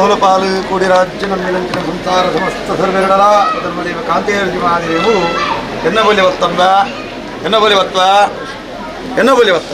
ಮೂಲಪಾಲು ಕೂಡಿ ರಾಜ್ಯ ನಮ್ಮಿನಂಚಿನ ಸಂಸಾರ ಸಮಸ್ತ ಸರ್ವೆರಡಲ ಧರ್ಮದೇವ ಕಾಂತೇರಿ ಜುಮಾದೇವು ಎನ್ನಬೋಲಿ ಒತ್ತಂಬ ಎನ್ನಬೋಲಿ ಒತ್ತ ಎನ್ನಬೋಲಿ ಒತ್ತ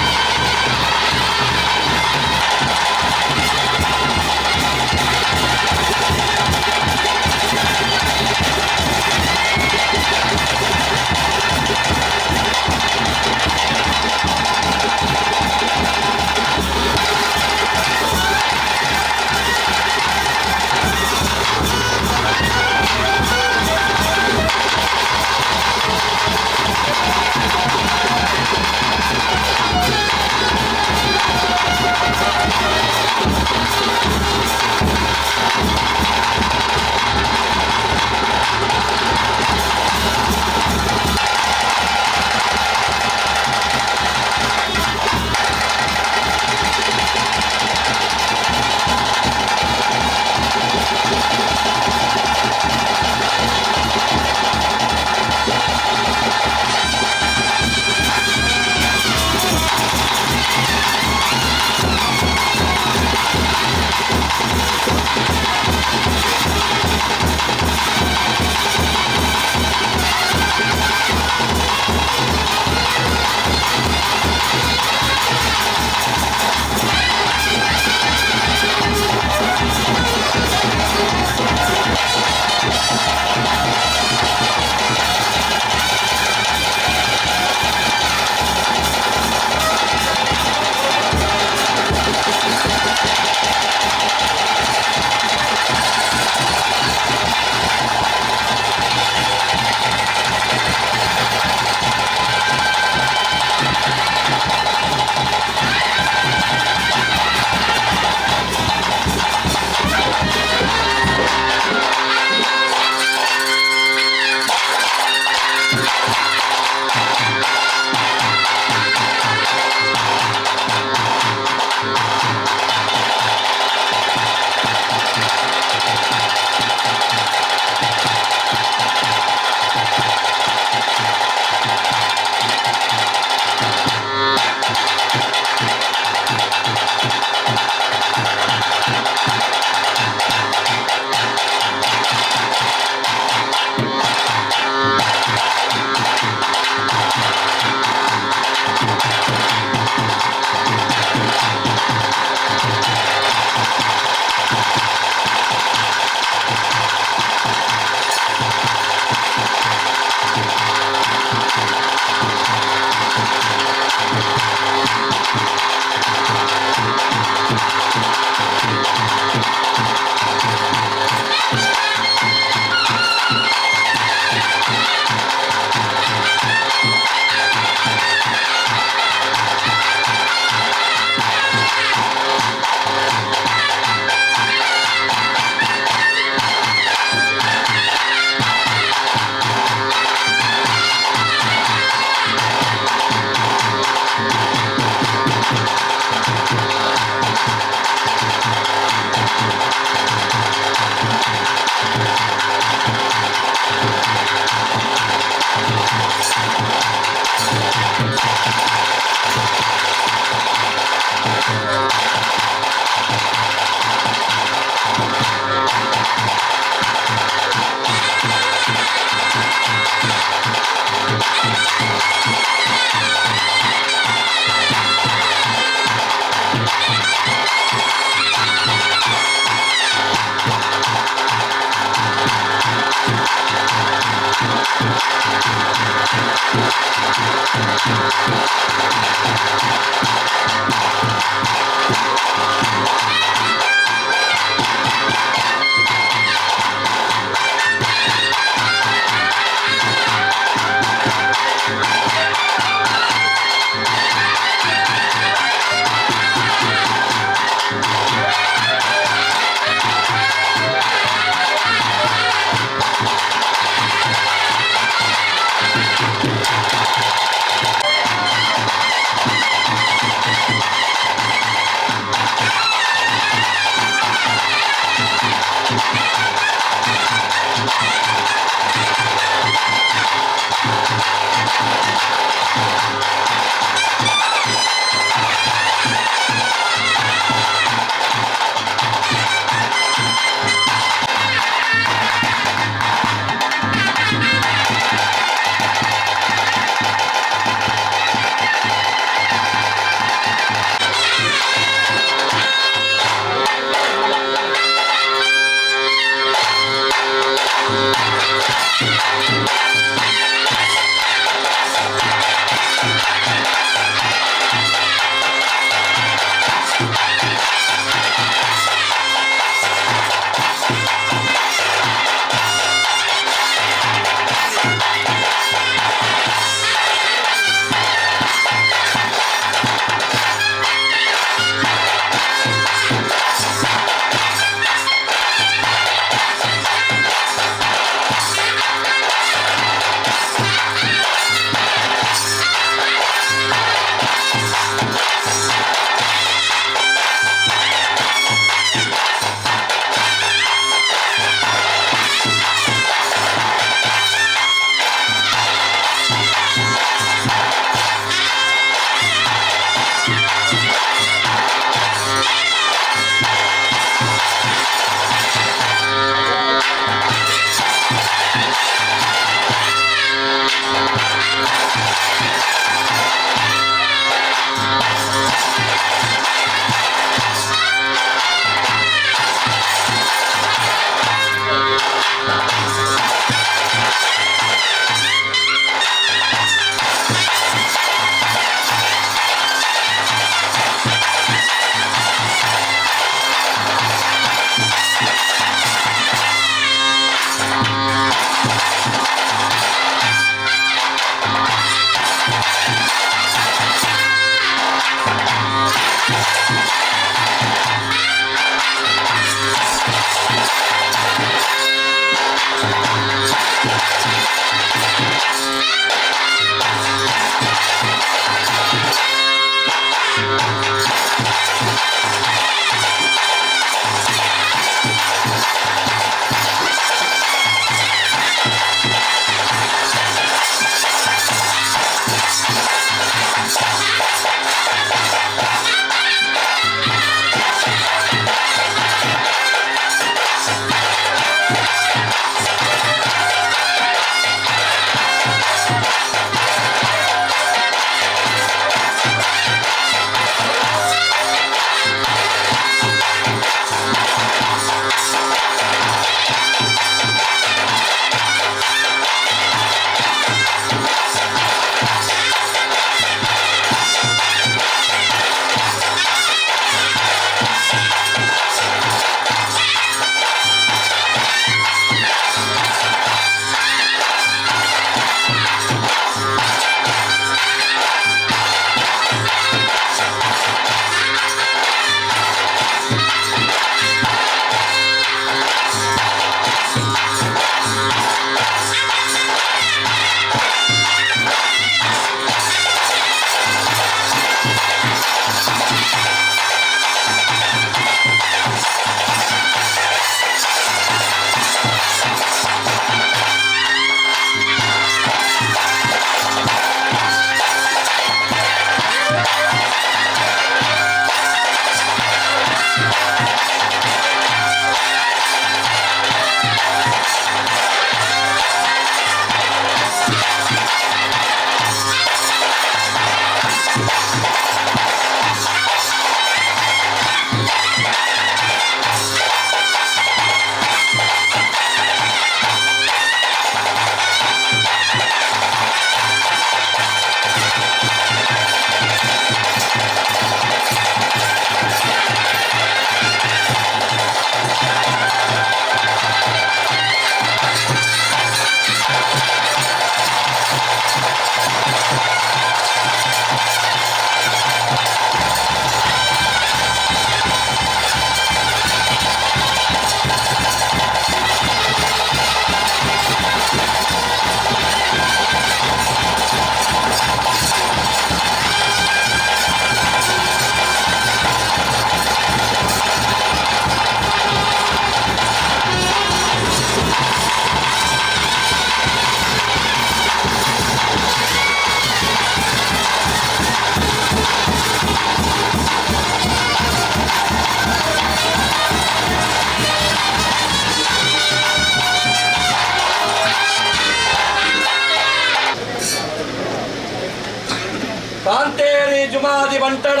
ಕಾಂತೇರಿ ಜುಮಾದಿ ಬಂಟಡ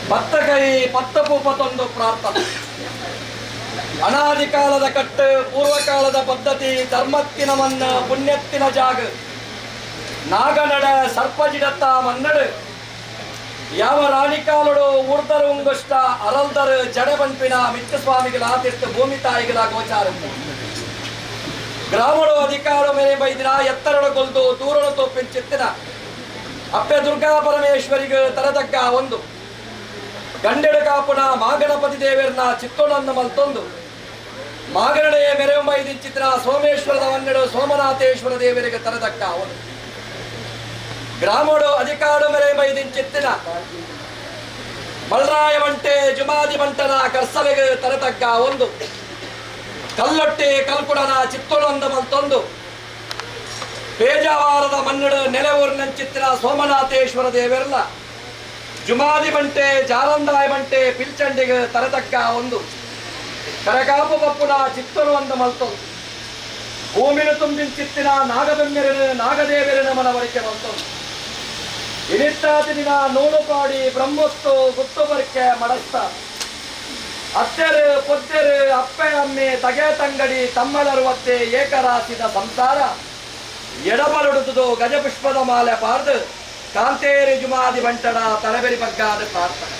ಪತ್ತಕೈ ಪತ್ತಪೂಪತೊಂದು ಪ್ರಾರ್ಥನೆ. ಅನಾದಿ ಕಾಲದ ಕಟ್ಟು, ಪೂರ್ವಕಾಲದ ಪದ್ಧತಿ, ಧರ್ಮತ್ತಿನ ಮನ್ನ ಪುಣ್ಯತ್ತಿನ ಜಾಗ, ನಾಗನಡ ಸರ್ಪಜಿಡತ್ತ ಮನ್ನಡು ಯಾವ ರಾಣಿಕಾಲುಡು ಊರ್ದರು ಉಂಗುಷ್ಟ ಅರಲ್ದರು ಜಡ ಪಂಪಿನ ಮಿತ್ರ ಸ್ವಾಮಿಗಳ ಆತಿರ್ತು ಭೂಮಿ ತಾಯಿಗಳ ಗೋಚಾರ ಗ್ರಾಮಡು ಅಧಿಕಾರ ಮೇಲೆ ಬೈದಿನ ಎತ್ತರಡು ಕೊಲ್ದು ದೂರಡು ತೋಪಿನ ಚಿತ್ತಿನ ಅಪ್ಪೆ ದುರ್ಗಾ ಪರಮೇಶ್ವರಿಗೆ ತರದಗ್ಗ ಒಂದು ಗಂಡೆಡು ಕಾಪುನ ಮಾಗಣಪತಿ ದೇವರನ್ನ ಚಿತ್ತೋಣನ್ನು ಮಲ್ತೊಂದು ಮಾಗಣಡೆ ಮೆರವು ಬೈದಿನ ಚಿತ್ರ ಸೋಮೇಶ್ವರದ ವನ್ನೆಡು ಸೋಮನಾಥೇಶ್ವರ ದೇವರಿಗೆ ತರದಗ್ಗ ಒಂದು ಗ್ರಾಮಡು ಅಧಿಕಾರ ಮೆರೆ ಬೈದಿನ ಚಿತ್ತಿನ ಮಲ್ರಾಯ ಬಂಟೆ ಜುಮಾದಿ ಬಂಟನ ಕರ್ಸಲೆಗೆ ತರತಗ್ಗ ಒಂದು ಕಲ್ಲೊಟ್ಟೆ ಕಲ್ಕುಡನ ಚಿತ್ತೋಳಂದ ಮಲ್ತೊಂದು ಪೇಜಾವಾರದ ಮನ್ನಡು ನೆಲೆಯೂರಿನ ಚಿತ್ರ ಸೋಮನಾಥೇಶ್ವರ ದೇವರಲ್ಲ ಜುಮಾದಿ ಬಂಟೆ ಜಾರಂದಾಯ ಬಂಟೆ ಪಿಲ್ಚಂಡಿಗೆ ತರತಕ್ಕ ಒಂದು ಕರಕಾಪು ಪಪ್ಪುನ ಚಿತ್ತರು ಅಂದ ಮಲ್ತೊಂದು ಭೂಮಿನ ತುಂಬಿನ ಚಿತ್ತಿನ ನಾಗಬೆಮ್ಮೆರನ ನಾಗದೇವರನ ಮನವರಿಕೆ ಮಲ್ತೊಂದು ಇನಿತ್ತಾತಿ ದಿನ ನೂಲು ಪಾಡಿ ಬ್ರಹ್ಮೊತ್ತು ಗುತ್ತು ಬರ್ಕೆ ಮಡಸ್ತ ಅತ್ತೆರು ಪೊತ್ತೆರು ಅಪ್ಪೆ ಅಮ್ಮೆ ತಗೆ ತಂಗಡಿ ತಮ್ಮಲರುವತ್ತೆ ಏಕರಾಸಿದ ಸಂಸಾರ ಎಡಬಲುಡುವುದು ಗಜಪುಷ್ಪದ ಮಾಲೆ ಪಾರ್ದು ಕಾಂತೇರಿ ಜುಮಾದಿ ಬಂಟಡ ತರಬೇರಿ ಬಗ್ಗಾದ ಪ್ರಾರ್ಥನೆ.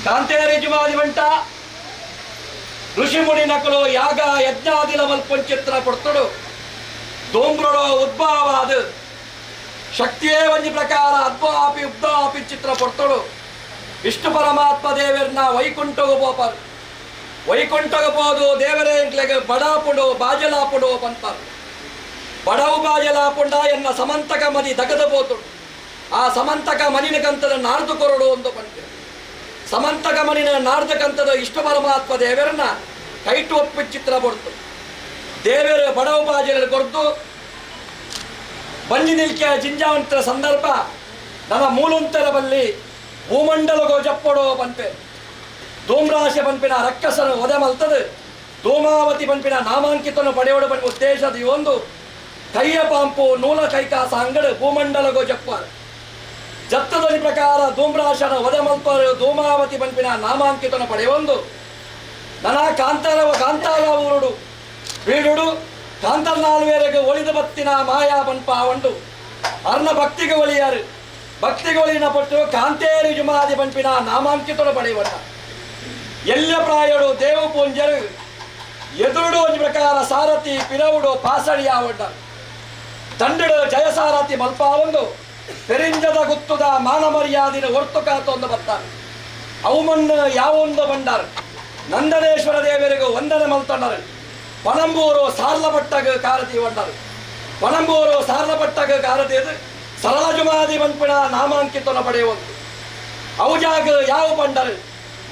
ಕಾಂತೇರಿ ಜುಮಾದಿ ಬಂಟ ಋಷಿ ಮುನಿ ನಕಲು ಯಾಗ ಯಜ್ಞಾದಿಲ ಮಲ್ಪೊಂಚಿತ್ರ ಕೊಡ್ತಡು ದೋಂಬ್ರೊಡ ಉದ್ಭವಾದ ಶಕ್ತಿಯೇ ಒಂಜಿ ಪ್ರಕಾರ ಅದ್ಭಾಪಿ ಉಬ್ಧಾಪಿ ಚಿತ್ರ ಕೊಡ್ತಳು ವಿಷ್ಣು ಪರಮಾತ್ಮ ದೇವರನ್ನ ವೈಕುಂಠಗೂ ಪೋಪರು ವೈಕುಂಠಗೂ ಪೋದು ದೇವರೇ ಇಂಕ್ಲೆಗೆ ಬಡಾಪುಡು ಬಾಜಲಾಪುಡು ಪಂಪರು ಬಡವು ಬಾಜಲಾಪುಂಡ ಎನ್ನ ಸಮಂತಕ ಮದಿ ದಗದ ಪೋತುಡು ಆ ಸಮಂತಕ ಮನಿನ ಕಂತದ ನಾರ್ದು ಕೊರಡು ಒಂದು ಪಂಚ ಸಮಂತಕ ಮನಿನ ನಾರ್ದ ಕಂತದ ಇಷ್ಟ ಪರಮಾತ್ಮ ದೇವರನ್ನ ಕೈಟು ಒಪ್ಪಿ ಚಿತ್ರ ಕೊಡ್ತು ದೇವರು ಬಡವು ಬಾಜಲ ಕೊಡ್ತು ಬಂಜಿ ನಿಲ್ಕೆ ಜಿಂಜಾವಂತರ ಸಂದರ್ಭ ನನ್ನ ಮೂಲುಂತರ ಬಲ್ಲಿ ಭೂಮಂಡಲಗೋ ಜಪ್ಪಡೋ ಪಂಪೆ ಧೂಮ್ರಾಶೆ ಪಂಪಿನ ರಕ್ಕಸನು ಒದೆ ಮಲ್ತದು ಧೂಮಾವತಿ ಪಂಪಿನ ನಾಮಾಂಕಿತನು ಪಡೆಯೋಡು ಪಂಪ ಉದ್ದೇಶದ ಈ ಒಂದು ಕೈಯ ಪಾಂಪು ನೂಲ ಕೈಕಾಸ ಅಂಗಡು ಭೂಮಂಡಲಗೋ ಜಪ್ಪಾರು ಜತ್ತದನಿ ಪ್ರಕಾರ ಧೂಮ್ರಾಶನ ಒದೆ ಮಲ್ಪರು ಧೂಮಾವತಿ ಪಂಪಿನ ನಾಮಾಂಕಿತನು ಪಡೆಯೊಂದು ನನ್ನ ಕಾಂತಾರ ಊರುಡು ಬೀಡುಡು ಕಾಂತರ್ ನಾಲ್ವೇರೆಗೆ ಒಳಿದ ಬತ್ತಿನ ಮಾಯಾ ಪಂಪ ಉಂಡು ಅರ್ನ ಭಕ್ತಿಗೆ ಒಳಿಯಾರು ಭಕ್ತಿಗೆ ಒಳಿನ ಪಟ್ಟು ಕಾಂತೇರಿ ಜುಮಾದಿ ಪಂಪಿನ ನಾಮಾಂಕಿತನು ಪಡೆಯುವಂಡ ಎಲ್ಲ ಪ್ರಾಯಡು ದೇವು ಪೂಂಜರು ಎದುರುಡು ಒಂದು ಪ್ರಕಾರ ಸಾರಥಿ ಪಿರವುಡು ಪಾಸಳಿಯ ಒಡ್ಡ ದಂಡಡು ಜಯಸಾರಥಿ ಮಲ್ಪ ಒಂದು ಪೆರಿಂಜದ ಗುತ್ತುದ ಮಾನ ಮರ್ಯಾದಿನ ಹೊರ್ತು ಕಾತೊಂದು ಬರ್ತಾರೆ ಅವು ಮಣ್ಣು ಯಾವೊಂದು ಬಂಡಾರು ನಂದನೇಶ್ವರ ದೇವರಿಗೂ ವಂದನೆ ಮಲ್ತೊಂಡರು ಪಣಂಬೂರು ಸಾರ್ಲಪಟ್ಟಗ ಕಾರತಿ ಒಂಡರು ಪಣಂಬೂರು ಸಾರ್ಲಪಟ್ಟಗ ಕಾರತಿಯದು ಸರಳ ಜುಮಾದಿ ಬಂಪಿನ ನಾಮಾಂಕಿತನ ಪಡೆಯುವಂತು ಅವುಜಾಗ ಯಾವ ಬಂಡರು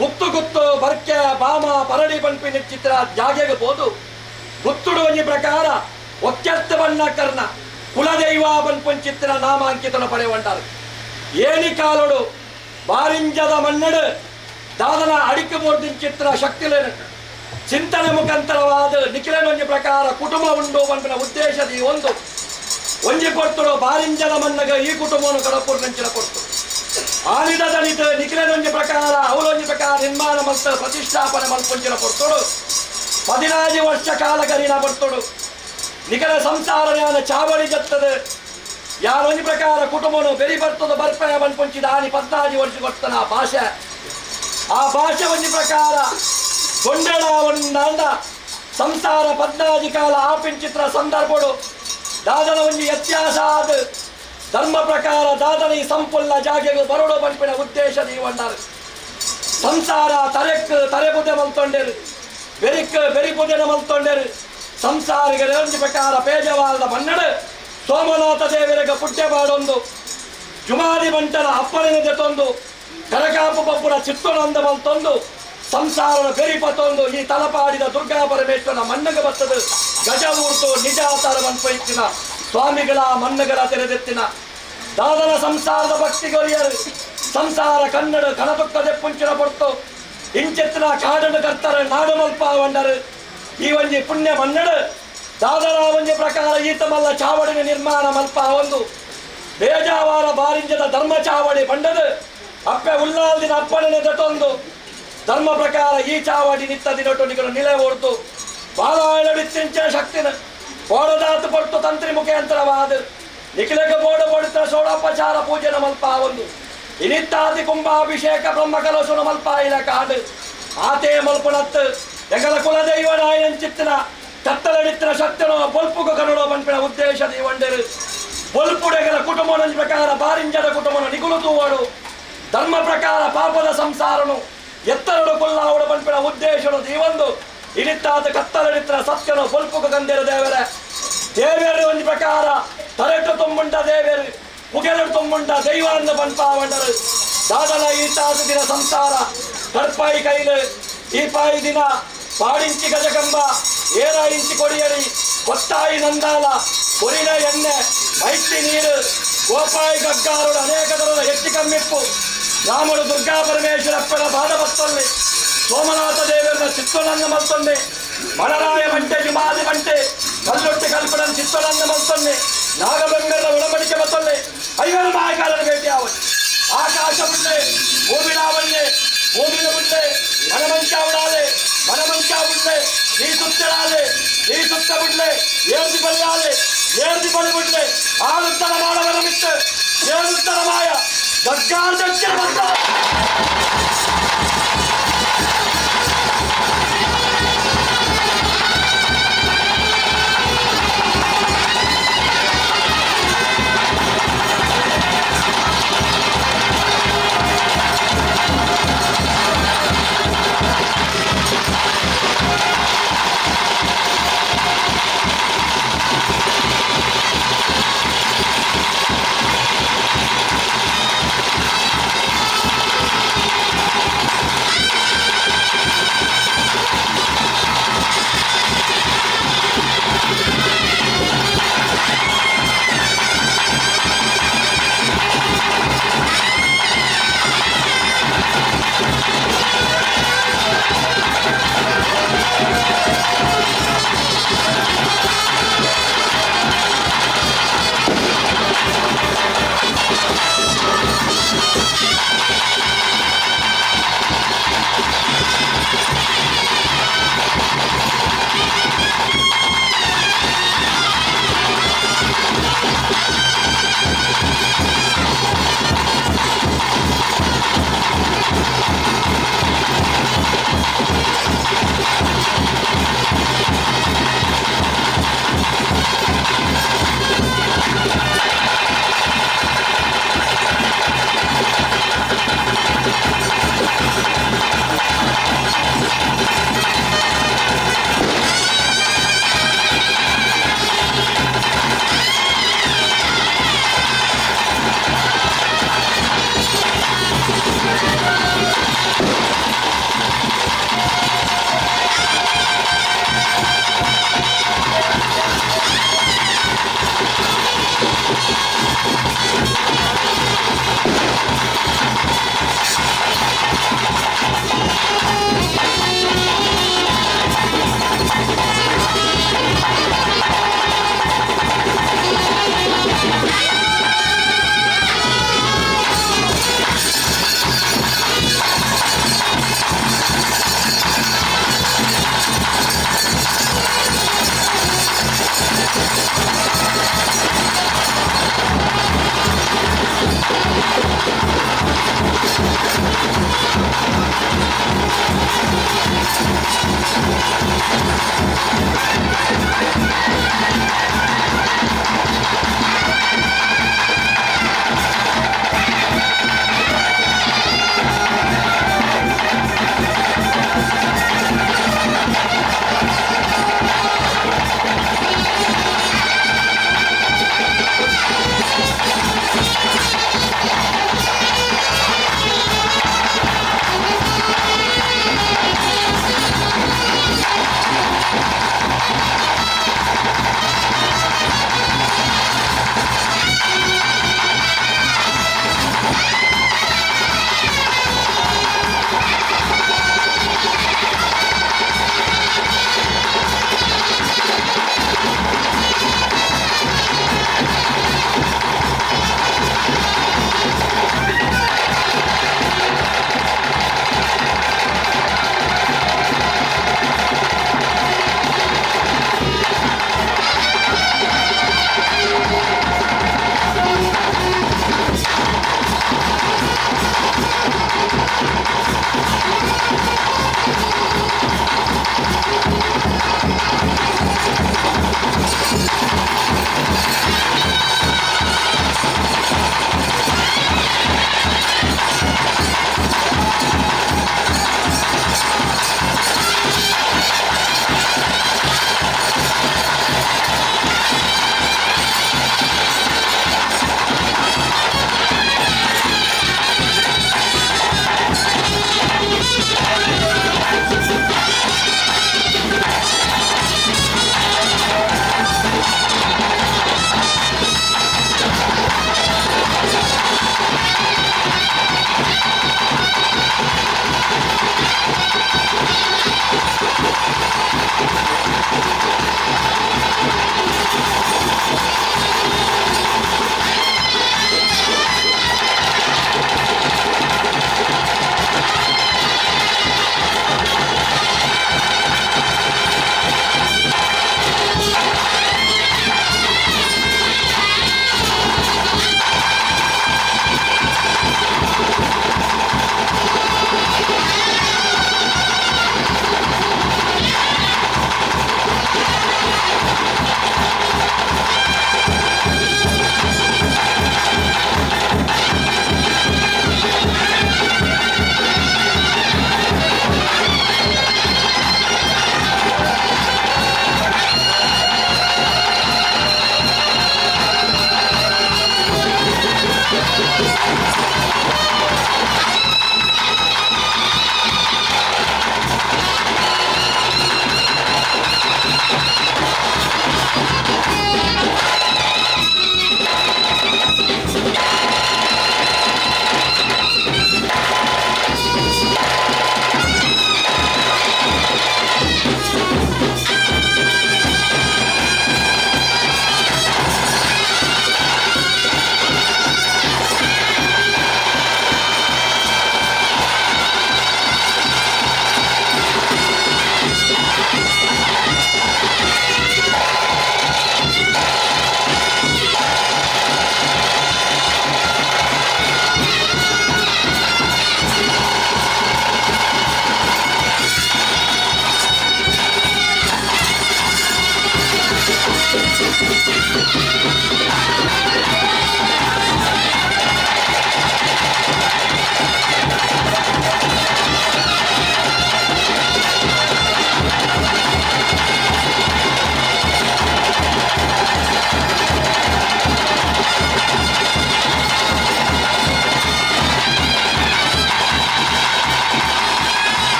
ಗುತ್ತು ಗುತ್ತು ಬರ್ಕೆ ಬಾಮ ಪರಡಿ ಬಂಪಿನ ಚಿತ್ರ ಜಾಗೆಗೆ ಹೋದು ಗುತ್ತುಡು ಒಂಜಿ ಪ್ರಕಾರ ಒಕ್ಕೆತ್ತ ಬಣ್ಣ ಕರ್ಣ ಕುಲದೈವ ಬಂಪುನ ಚಿತ್ರ ನಾಮಾಂಕಿತನ ಪಡೆಯುವಂಡರು ಏನಿ ಕಾಲುಡು ಬಾರಿಂಜದ ಮನ್ನಡು ದಾದನ ಅಡಿಕೆ ಬೋರ್ಡಿನ ಚಿತ್ರ ಶಕ್ತಿಲೇನ ಚಿಂತನೆ ಮುಖಾಂತರವಾದ ನಿಖಿಲನ ಒಂಜಿ ಪ್ರಕಾರ ಕುಟುಂಬ ಉಂಡು ಬಂಪಿನ ಉದ್ದೇಶದ ಈ ಒಂದು ಒಂಜಿ ಕೊಡ್ತುಡು ಬಾರಿಂಜದ ಮನ್ನಗ ಈ ಕುಟುಂಬವನ್ನು ಕಡಪುರ್ ನಂಚಿನ ಕೊಡ್ತು ಆನಿದ ದಲಿತ ನಿಖಿಲನ ಒಂಜಿ ಪ್ರಕಾರ ಅವಳೊಂಜಿ ಪ್ರಕಾರ ನಿರ್ಮಾಣ ಮಲ್ತ ಪ್ರತಿಷ್ಠಾಪನೆ ಮಲ್ಪೊಂಚಿನ ಕೊಡ್ತುಡು 16 ವರ್ಷ ಕಾಲ ಗರಿನ ಬರ್ತುಡು ನಿಖಿಲ ಸಂಸಾರ ಜ್ಞಾನ ಚಾವಡಿ ಜತ್ತದ ಯಾರೊಂಜಿ ಪ್ರಕಾರ ಕುಟುಂಬನು ಬೆರಿ ಬರ್ತದ ಬರ್ಪಯ ಮನ್ಪೊಂಚಿದ ಆನಿ 14 ವರ್ಷ ಕೊಡ್ತಾನ ಆ ಭಾಷೆ ಒಂಜಿ ಪ್ರಕಾರ ಗೊಂಡಳ ಒಂದಾಂಡ ಸಂಸಾರ 14 ಕಾಲ ಆಪಿನ ಚಿತ್ರ ಸಂದರ್ಭಡು ದಾದನ ಒಂಜಿ ವ್ಯತ್ಯಾಸ ಆದ ಧರ್ಮ ಪ್ರಕಾರ ದಾದನ ಈ ಸಂಪುಲ್ಲ ಜಾಗೆಗೆ ಬರೋಡು ಬಂಪಿನ ಉದ್ದೇಶದ ಈ ಒಂಡಾರು ಸಂಸಾರ ತರೆಬುದೆ ಮಲ್ತೊಂಡರು ಬೆರಿಬುದೆನ ಮಲ್ತೊಂಡರು ಸಂಸಾರಿಗೆ ಒಂಜಿ ಪ್ರಕಾರ ಪೇಜವಾದ ಮನ್ನಡು ಸೋಮನಾಥ ದೇವರಿಗೆ ಪುಟ್ಯ ಬಾಡೊಂದು ಜುಮಾದಿ ಬಂಟನ ಅಪ್ಪನಿನ ಜೊತೊಂದು ಕರಕಾಪು ಪಪ್ಪುನ ಚಿತ್ತೊಂದ ಮಲ್ತೊಂದು ಸಂಸಾರನ ಬೆರಿಪತ್ತೊಂದು ಈ ತಲಪಾಡಿದ ದುರ್ಗಾ ಪರಮೇಶ್ವರನ ಮನ್ನಗ ಬತ್ತದ ಗಜ ಊರ್ತು ನಿಜಾತಾರ ಮನ್ಪೈತಿನ ಸ್ವಾಮಿಗಳ ಮನ್ನಗಳ ತೆರೆದೆತ್ತಿನ ದಾದನ ಸಂಸಾರದ ಭಕ್ತಿಗೊರಿಯರು ಸಂಸಾರ ಕನ್ನಡ ಕಣತುಕ್ಕದೆ ಪುಂಚಿನ ಪೊರ್ತು ಇಂಚೆತ್ತಿನ ಕಾಡನ್ನು ಕರ್ತಾರೆ ನಾಡು ಮಲ್ಪ ವಂಡರು ಈ ಒಂಜಿ ಪುಣ್ಯ ಮನ್ನಡು ದಾದನ ಒಂಜಿ ಪ್ರಕಾರ ಈತ ಮಲ್ಲ ಚಾವಡಿನ ನಿರ್ಮಾಣ ಮಲ್ಪ ಒಂದು ಬೇಜಾವಾರ ಬಾರಿಂಜದ ಧರ್ಮ ಚಾವಡಿ ಬಂಡದು ಅಪ್ಪೆ ಉಳ್ಳಾಲ್ದಿನ ಅಪ್ಪಣೆ ದಟೊಂದು ಧರ್ಮ ಪ್ರಕಾರ ಈ ಚಾವಡಿ ನಿತ್ತದಿನೊಟ್ಟು ನಿಗಲು ನಿಲೆ ಹೊರತು ಬಾಲಾಯಡಿತ್ತಿಂಚಿನ ಶಕ್ತಿನ ಓಡದಾತು ಪಟ್ಟು ತಂತ್ರಿ ಮುಖಾಂತರವಾದ ನಿಖಿಲಕ್ಕೆ ಬೋಡ ಬೋಡುತ್ತ ಸೋಡೋಪಚಾರ ಪೂಜೆನ ಮಲ್ಪ ಒಂದು ಇನಿತ್ತಾದಿ ಕುಂಭಾಭಿಷೇಕ ಬ್ರಹ್ಮಕಲಸುನ ಮಲ್ಪ ಇಲ ಕಾಡು ಆತೇ ಮಲ್ಪುನತ್ತು ಎಗಲ ಕುಲದೈವ ನಾಯಂಚಿತ್ತಿನ ಕತ್ತಲಡಿತ್ತಿನ ಶಕ್ತನೋ ಬೊಲ್ಪುಗ ಕನ್ನಡೋ ಪಂಪಿನ ಉದ್ದೇಶದ ಇವಂಡರು ಬೊಲ್ಪುಡೆಗಲ ಕುಟುಂಬನ ಪ್ರಕಾರ ಬಾರಿಂಜದ ಕುಟುಂಬನ ನಿಗುಲು ತೂವಡು ಧರ್ಮ ಪ್ರಕಾರ ಪಾಪದ ಸಂಸಾರನು ಎತ್ತರಡು ಕೊಲ್ಲಾವಡ ಪಂಪಿನ ಉದ್ದೇಶನು ದೀವಂದು ಇನಿತ್ತಾದ ಕತ್ತಲಡಿತ್ತಿನ ಸತ್ಯನು ಬೊಲ್ಪುಗ ಕಂದಿರ ದೇವರೇ ದೇವೇರು ಒಂದು ಪ್ರಕಾರ ತರೆಟ್ಟು ತುಂಬುಂಟ ದೇವೇರು ಮುಗೆಲು ತುಂಬುಂಟ ದೈವ ಅಂದ ಪಂಪಾವಂಡರು ದಾದನ ಈತಾದ ದಿನ ಸಂಸಾರ ಕಡ್ಪಾಯಿ ಕೈಲು ಈ ಪಾಯಿ ದಿನ ಪಾಡಿಂಚಿ ಗಜಕಂಬ ಏರ ಇಂಚಿ ಕೊಡಿಯಡಿ ಕೊತ್ತಾಯಿ ನಂದಾಲ ಕೊರಿನ ಎಣ್ಣೆ ಮೈತ್ರಿ ನೀರು ಗೋಪಾಯಿ ಗಗ್ಗಾರುಡ ಅನೇಕ ತರದ ಹೆಚ್ಚು ಕಮ್ಮಿಪ್ಪು ರಾಮುಡು ದುರ್ಗಾ ಪರಮೇಶ್ವರಪ್ಪನ ಬಾಧಪತ್ತಲ್ಲಿ ಸೋಮನಾಥ ದೇವರ ಚಿತ್ತನನ್ನ ಮಲ್ತೊಂದೆ ಮಣರಾಯ ಬಂಟೆ ಜುಮಾದಿ ಬಂಟೆ ಕಲ್ಲೊಟ್ಟೆ ಕಲ್ಪಡನ್ ಚಿತ್ತನನ್ನ ಮಲ್ತೊಂದೆ ನಾಗಬೆಂಗರ ಒಳಮಡಿಕೆ ಮತ್ತೊಂದೆ ಐವರು ಮಾಯಕಾರನ ಭೇಟಿ ಆವತ್ತು ಆಕಾಶ ಬಿಡ್ಲೆ ಭೂಮಿನಾವನ್ನೇ ಭೂಮಿನ ಬಿಡ್ಲೆ ಮನಮಂಚ ಉಡಾಲೆ ಮನಮಂಚ ಬಿಡ್ಲೆ ನೀ ಸುತ್ತಳಾಲೆ ನೀ ಸುತ್ತ ಬಿಡ್ಲೆ ಏರ್ದಿ ಬಲಿಯಾಲೆ ಏರ್ದಿ ಬಲಿ ಬಿಡ್ಲೆ ಆಲುತ್ತರ ಮಾಡವರ ಮಿತ್ತು ಏರುತ್ತರ ಮಾಯ ಗಗ್ಗಾರ್ದಕ್ಕೆ ಬಂದ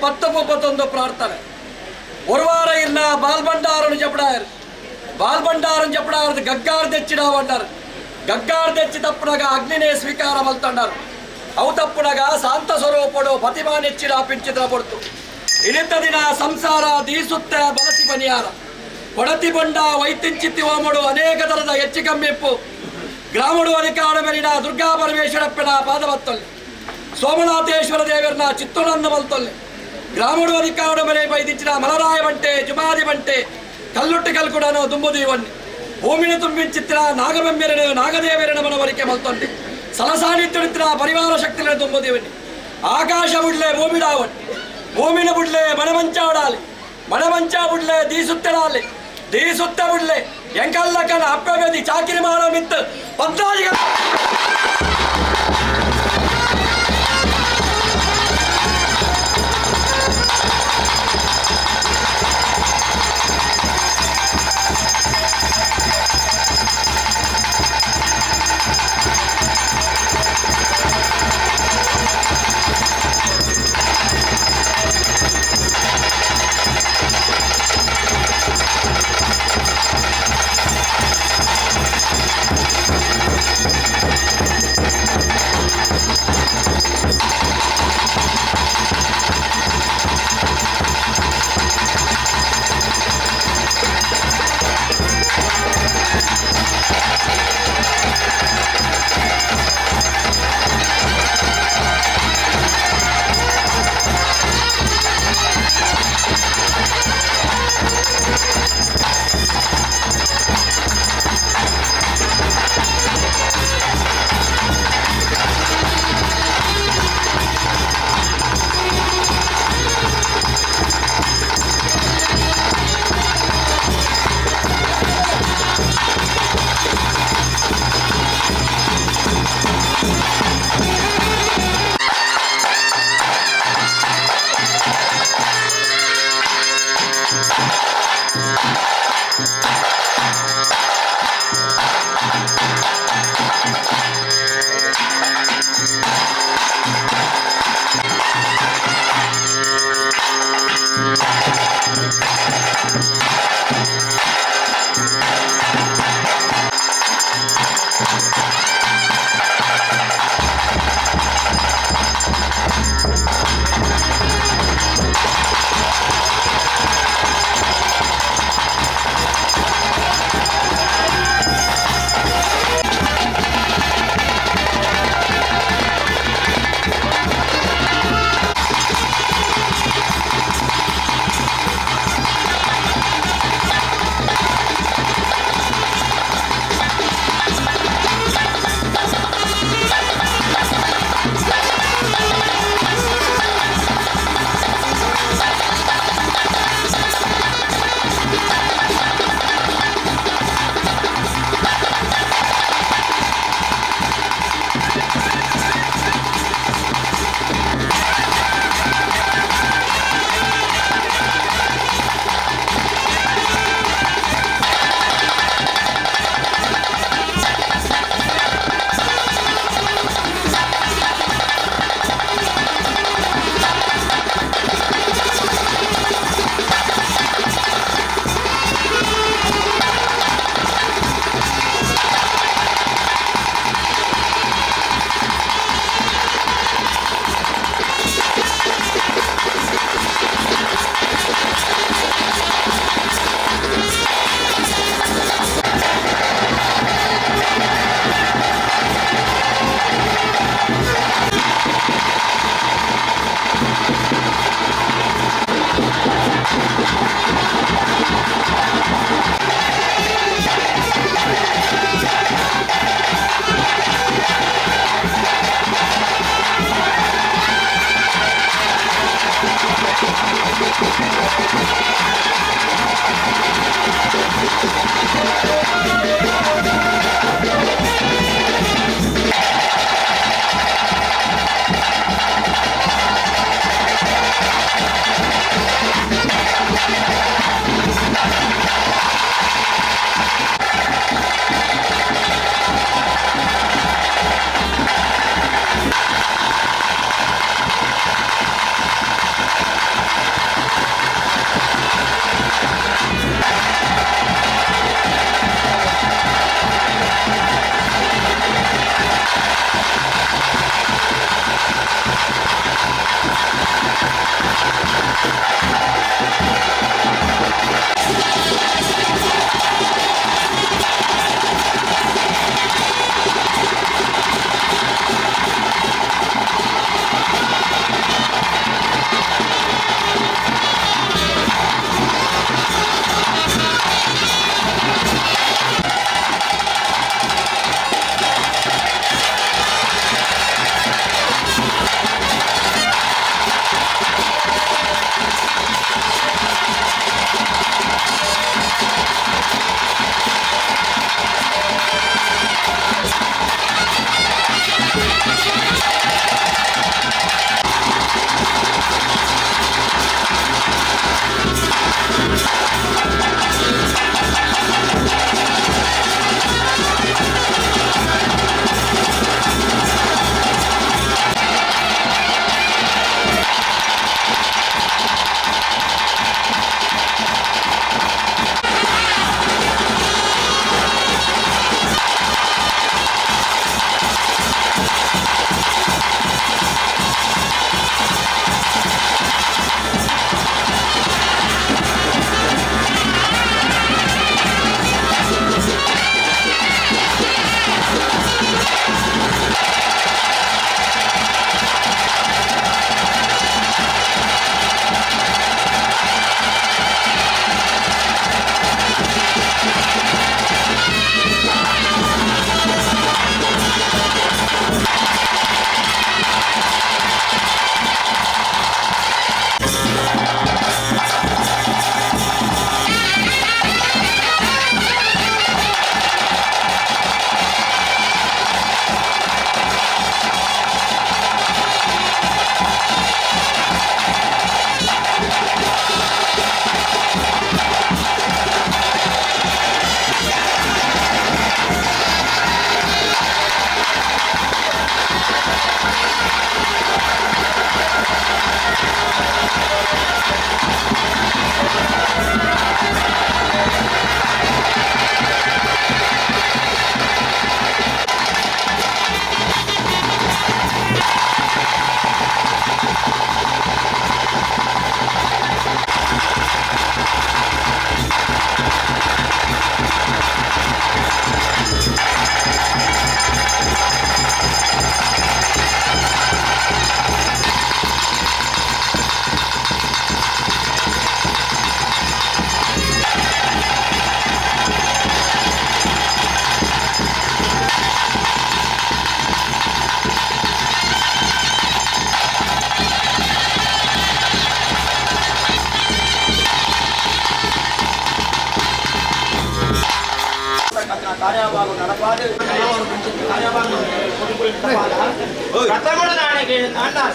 10 പ്രാർത്ഥന ഒരു വാരം ഇരുന്ന ബാൽഭണ്ഡാരം చెప్పడారు బాల్బండారం చెప్పడారు గగ్గారు తెచ్చిడావన్నారు గగ్గారు తెచ్చి తప్పుడగా అగ్నినే స్వీకారం అల్తండారు అవు తప్పుడగా శాంత స్వరూపుడు పతిమానెచ్చిడా పించిత పొడుతు ಇಳಿತ ದಿನ ಸಂಸಾರ ದೀಸುತ್ತ ಬಲಸಿ ಬನಿಯಾರ ಕೊಡತಿ ಬಂಡ ವೈತಿಂಚಿತ್ತಿ ಓಮುಡು ಅನೇಕ ತರದ ಹೆಚ್ಚಿಕಮ್ಮಿಪ್ಪು ಗ್ರಾಮಡು ಅಧಿಕಾರ ಮೇಲಿನ ದುರ್ಗಾ ಪರಮೇಶ್ವರಪ್ಪನ ಪಾದವತ್ತಲ್ಲಿ ಸೋಮನಾಥೇಶ್ವರ ದೇವರನ ಚಿತ್ತುನಂದ ಮಲ್ತೊಲ್ಲಿ ಗ್ರಾಮಡು ಅಧಿಕಾರ ಮೇಲೆ ಬೈದಿಚ್ಚಿನ ಮಲರಾಯ ಬಂಟೆ ಜುಮಾದಿ ಬಂಟೆ ಕಲ್ಲುಟ್ಟಿ ಕಲ್ಕುಡನು ದುಂಬುದೀವನ್ನಿ ಭೂಮಿನ ತುಂಬಿಂಚಿತ್ತಿನ ನಾಗಬೆಮ್ಮೆರನು ನಾಗದೇವರನ ಮನವರಿಕೆ ಮಲ್ತೊಂಡಿ ಸಲಸಾನಿತ್ಯುಡಿತ್ತಿನ ಪರಿವಾರ ಶಕ್ತಿನ ದುಂಬುದೀವನ್ನಿ ಆಕಾಶ ಬುಡ್ಲೆ ಭೂಮಿಡಾವನ್ನಿ ಭೂಮಿನ ಬುಡ್ಲೆ ಮನಮಂಚಾಡಾಲಿ ಮನಮಂಚ ಬುಡ್ಲೆ ದೀಸುತ್ತಡಾಲಿ ದೀಸುತ್ತ ಬುಡ್ಲೆ ಎಂಕಲ್ಲಕ್ಕನ ಅಪ್ಪವೆದಿ ಚಾಕಿರಿ ಮಾಡೋ ಮಿತ್ತು ಪಂಚಾಜಿಗ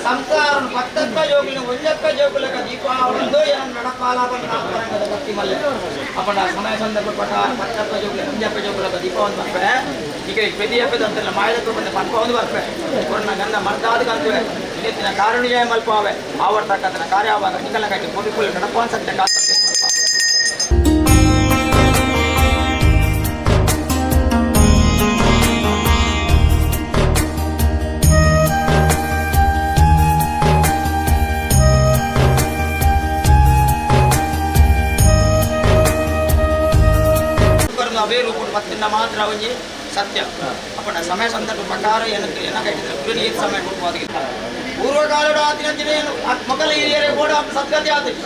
సంసారం పత్తక్క జోగులు ఒంజక్క జోగులకు దీపావళితో నడపాలపడి భక్తి మళ్ళీ అప్పుడు ఆ సమయ సందర్భ ప్రకారం పత్తక్క జోగులు ఒంజక్క జోగులకు దీపావళి ಬರ್ಪೆ ಈಗ ಪ್ರತಿ ಹಬ್ಬದಂತೆಲ್ಲ ಮಾಯದಕ್ಕೆ ಬಂದು ಮಲ್ಪವನ್ನು ಬರ್ಪೆ ಕೊರೋನಾ ಗಂಧ ಮರ್ದಾದ ಕಂತುವೆ ಇನ್ನಿತ್ತಿನ ಕಾರುಣಿಯ ಮಲ್ಪವೆ ಆವರ್ತಕ್ಕಂಥ ಕಾರ್ಯವಾಗ ನಿಕಲ ಕಟ್ಟಿ ಪೊಡಿ ನಡಪಾನ್ ಸತ್ಯ ಕಾರ್ತಕ್ಕೆ ಮಲ್ಪ ಅವೇ ರೂಪ ಮತ್ತಿಂದ ಮಾತ್ರ ಅವನಿಗೆ ಸತ್ಯ ಅಪ್ಪಣ ಸಮಯ ಸಂದರ್ಭ ಪ್ರಕಾರ ಏನಾಗಿದ್ರೆ ನೀರು ಸಮಯ ಕೊಡುವುದಾಗಿತ್ತು ಪೂರ್ವಕಾಲದ ಆದಿನಂತಿನ ಏನು ಮಕ್ಕಳ ಹಿರಿಯರೇ ಕೂಡ ಸದ್ಗತಿ ಆದಿಲ್ಲ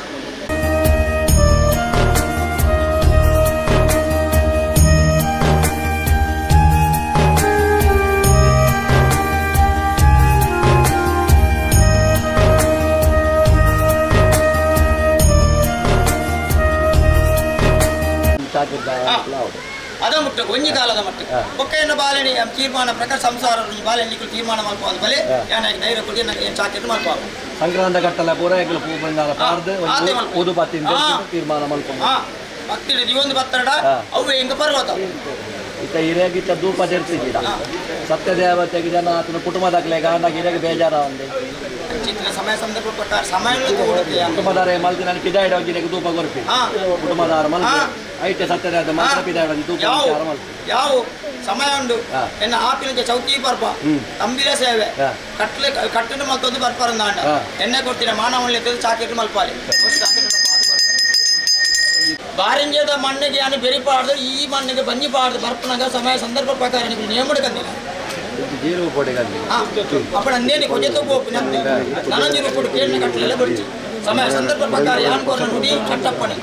ಅದ ಮುಟ್ಟ ಒಂಜಿ ಕಾಲದ ಮಟ್ಟಿಗೆ ಒಕ್ಕೆಯನ್ನು ಬಾಲೆನಿ ತೀರ್ಮಾನ ಪ್ರಕಾರ ಸಂಸಾರ ಬಾಲೆನಿಗಳು ತೀರ್ಮಾನ ಮಲ್ಪೋದು ಬಲೆ ಏನಾಗಿ ಧೈರ್ಯ ಕೊಡಿ ನನಗೆ ಏನು ಸಾಕಿಟ್ಟು ಮಲ್ಪೋದು ಸಂಕ್ರಾಂತ ಕಟ್ಟಲ ಪೂರ ಎಗ್ಲ ಪೂ ಬಂದಾಲ ಪಾರ್ದು ಓದು ಪತ್ತಿಂದ ತೀರ್ಮಾನ ಮಲ್ಪೋದು ಭಕ್ತಿ ದಿವೊಂದು ಬತ್ತಡ ಅವು ಹೆಂಗ ಪರ್ವತ ಇತ್ತ ಹಿರಿಯಾಗಿತ್ತ ಧೂಪ ತೆರ್ಸಿದ್ದೀರ ಸತ್ಯದೇವತೆಗೆ ಜನ ಆತನ ಕುಟುಂಬದಾಗಲೇ ಗಾಂಡ ಹಿರಿಯಾಗಿ ಬೇಜಾರ ಒಂದು ಚಿತ್ರ ಸಮಯ ಸಂದರ್ಭ ಪ್ರಕಾರ ಸಮಯ ಕುಟುಂಬದಾರೆ ಮಲ್ದಿ ನನಗೆ ಪಿದಾಯಿಡ ಗಿಡಕ್ಕೆ ಧೂಪ ಕೊರ್ಪಿ ಕುಟುಂಬದಾರ ಮಲ್ಪಿ ಐಟೆ ಸತ್ಯದೇವತೆ ಮಾತ್ರ ಪಿದಾಯಿಡ ಧೂಪ ಯಾವ ಸಮಯ ಉಂಡು ಎನ್ನ ಆಪಿನ ಚೌತಿ ಬರ್ಪ ತಂಬಿರ ಸೇವೆ ಕಟ್ಟಿನ ಮಲ್ತೊಂದು ಬರ್ಪಾರಂದಾಂಡ ಎಣ್ಣೆ ಕೊಡ್ತೀನಿ ಮಾನವಳ್ಳಿ ಚಾಕೆಟ್ ಮಲ್ಪಾಲಿ ಬಾರಿಂಜದ ಮಣ್ಣಿಗೆ ಏನು ಬೆರಿಪಾಡ್ದು ಈ ಮಣ್ಣಿಗೆ ಬನ್ನಿಪಾಡ್ದು ಬರ್ಪನಾಗ ಸಮಯ ಸಂದರ್ಭ ಪ್ರಕಾರ ನೀವು ನೇಮಡು ಕಂದಿಲ್ಲ ಅಪ್ಪಣ ಅಂದೇನಿ ಕೊಜೆತ್ತು ಹೋಗ್ತೀನಿ ನನಂಜಿ ರೂಪಡು ಕೇಳಿನ ಕಟ್ಟಲೆಲ್ಲ ಬಿಡ್ತಿ ಸಮಯ ಸಂದರ್ಭ ಪ್ರಕಾರ ಯಾನ್ ಕೋರ ನುಡಿ ಕಟ್ಟಪ್ಪಣೆ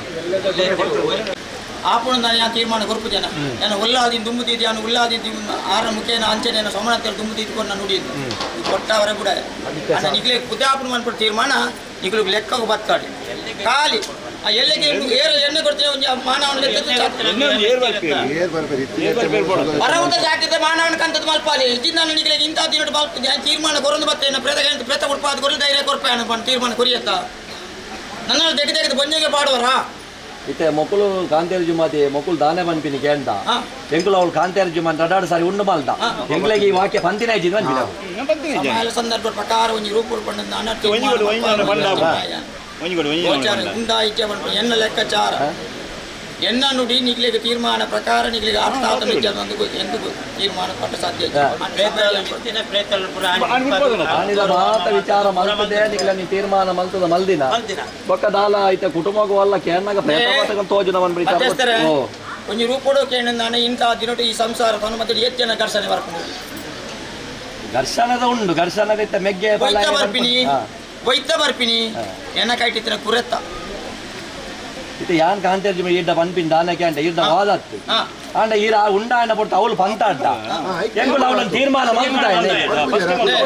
ಆಪುಣ ನಾನು ಯಾನ್ ತೀರ್ಮಾನ ಕೊರ್ಪು ಜನ ನಾನು ಉಲ್ಲಾದಿನ ದುಂಬುತ್ತಿದ್ದು ಯಾನು ಉಲ್ಲಾದಿದ್ದು ಆರ ಮುಖೇನ ಅಂಚೆನ ಸೋಮನಾಥ ದುಂಬುತ್ತಿದ್ಕೊಂಡು ನಾನು ನುಡಿದ್ದು ಕೊಟ್ಟವರೆ ಕೂಡ ನಿಗ್ಲೆ ಕುದ್ದಾಪುಣ ಮಾಡ್ಬಿಟ್ಟು ತೀರ್ಮಾನ ನಿಗ್ಲಿಗೆ ಲೆಕ್ಕ ಬತ್ತಾಡಿ ಖಾಲಿ ಎಲ್ಲಿಗೆ ಎಣ್ಣೆ ಕೊಡ್ತೀವಿ ಮಾನವನ ಪರವತ ಜಾಕಿದ್ರೆ ಮಾನವನ ಕಂತದ ಮಲ್ಪಾಲಿ ಇದನ್ನ ನಿಗಲಿಗೆ ಇಂಥ ದಿನ ತೀರ್ಮಾನ ಕೊರೊಂದು ಬರ್ತೇನೆ ಪ್ರೇತ ಕೊಡ್ಪಾದ ಕೊರಲು ಧೈರ್ಯ ಕೊಡ್ಪೇನೆ ತೀರ್ಮಾನ ಕೊರಿಯತ್ತ ನನ್ನ ತೆಗೆದು ಬಂಜೆಗೆ ಪಾಡುವರಾ ಇತ್ತೆ ಮೊಕ್ಕಲು ಕಾಂತೇರಿ ಜುಮಾತಿ ಮೊಕ್ಕಲು ದಾನೆ ಬಂಪಿನಿ ಕೇಂದ ಎಂಕುಲು ಅವಳು ಕಾಂತೇರಿ ಜುಮಾನ್ ರಡಾಡು ಸಾರಿ ಉಂಡು ಮಾಲ್ದ ಎಂಕ್ಲೆಗೆ ಈ ವಾಕ್ಯ ಪಂತಿನ ಇದ್ದಿದ್ದು ಬಂದಿಲ್ಲ ಸಂದರ್ಭ ಪ್ರಕಾರ ಒಂದು ರೂಪ ಉಂಡಾಯಿಕೆ ಬಂತು ಎನ್ನ ಲೆಕ್ಕಾಚಾರ ಎನ್ನ ನುಡಿ ನಿಗ್ಲಿಗೆ ತೀರ್ಮಾನ ಪ್ರಕಾರ ನಿಗ್ಲಿಗೆ ಅರ್ಥಾತ ಎಂದು ತೀರ್ಮಾನ ಪಟ್ಟ ಸಾಧ್ಯ ಮಾತ ವಿಚಾರ ಮಲ್ತದೆ ನಿಗ್ಲ ನೀ ತೀರ್ಮಾನ ಮಲ್ತದ ಮಲ್ದಿನ ಬೊಕ್ಕ ದಾಲ ಐತೆ ಕುಟುಂಬಗೂ ಅಲ್ಲ ಕೇನ್ನಾಗ ಪ್ರೇತ ತೋಜನವನ್ ಒಂದು ರೂಪಡು ಕೇಳ ನಾನು ಇಂಥ ದಿನಟು ಈ ಸಂಸಾರ ತನ್ನ ಮತ್ತೆ ಹೆಚ್ಚಿನ ಘರ್ಷಣೆ ಬರ್ಕೊಂಡು ಘರ್ಷಣದ ಉಂಡು ಘರ್ಷಣದ ಮೆಗ್ಗೆ ಬರ್ಪಿನಿ ವೈದ್ಯ ಬರ್ಪಿನಿ ಎನ್ನ ಕೈಟಿತ್ತಿನ ಕುರೆತ್ತ ಇದು ಯಾನ್ ಕಾಂತೇರಿ ಇಡ್ಡ ಪನ್ಪಿನ್ ದಾನ ಕ್ಯಾಂಟ ಇಡ್ಡ ವಾದತ್ತು ಅಂಡ ಈರ ಉಂಡಾಯನ ಪೊಟ್ಟು ಅವಳು ಪಂತ ಅಡ್ಡ ಎಂಗುಲ ಅವಳನ್ನು ತೀರ್ಮಾನ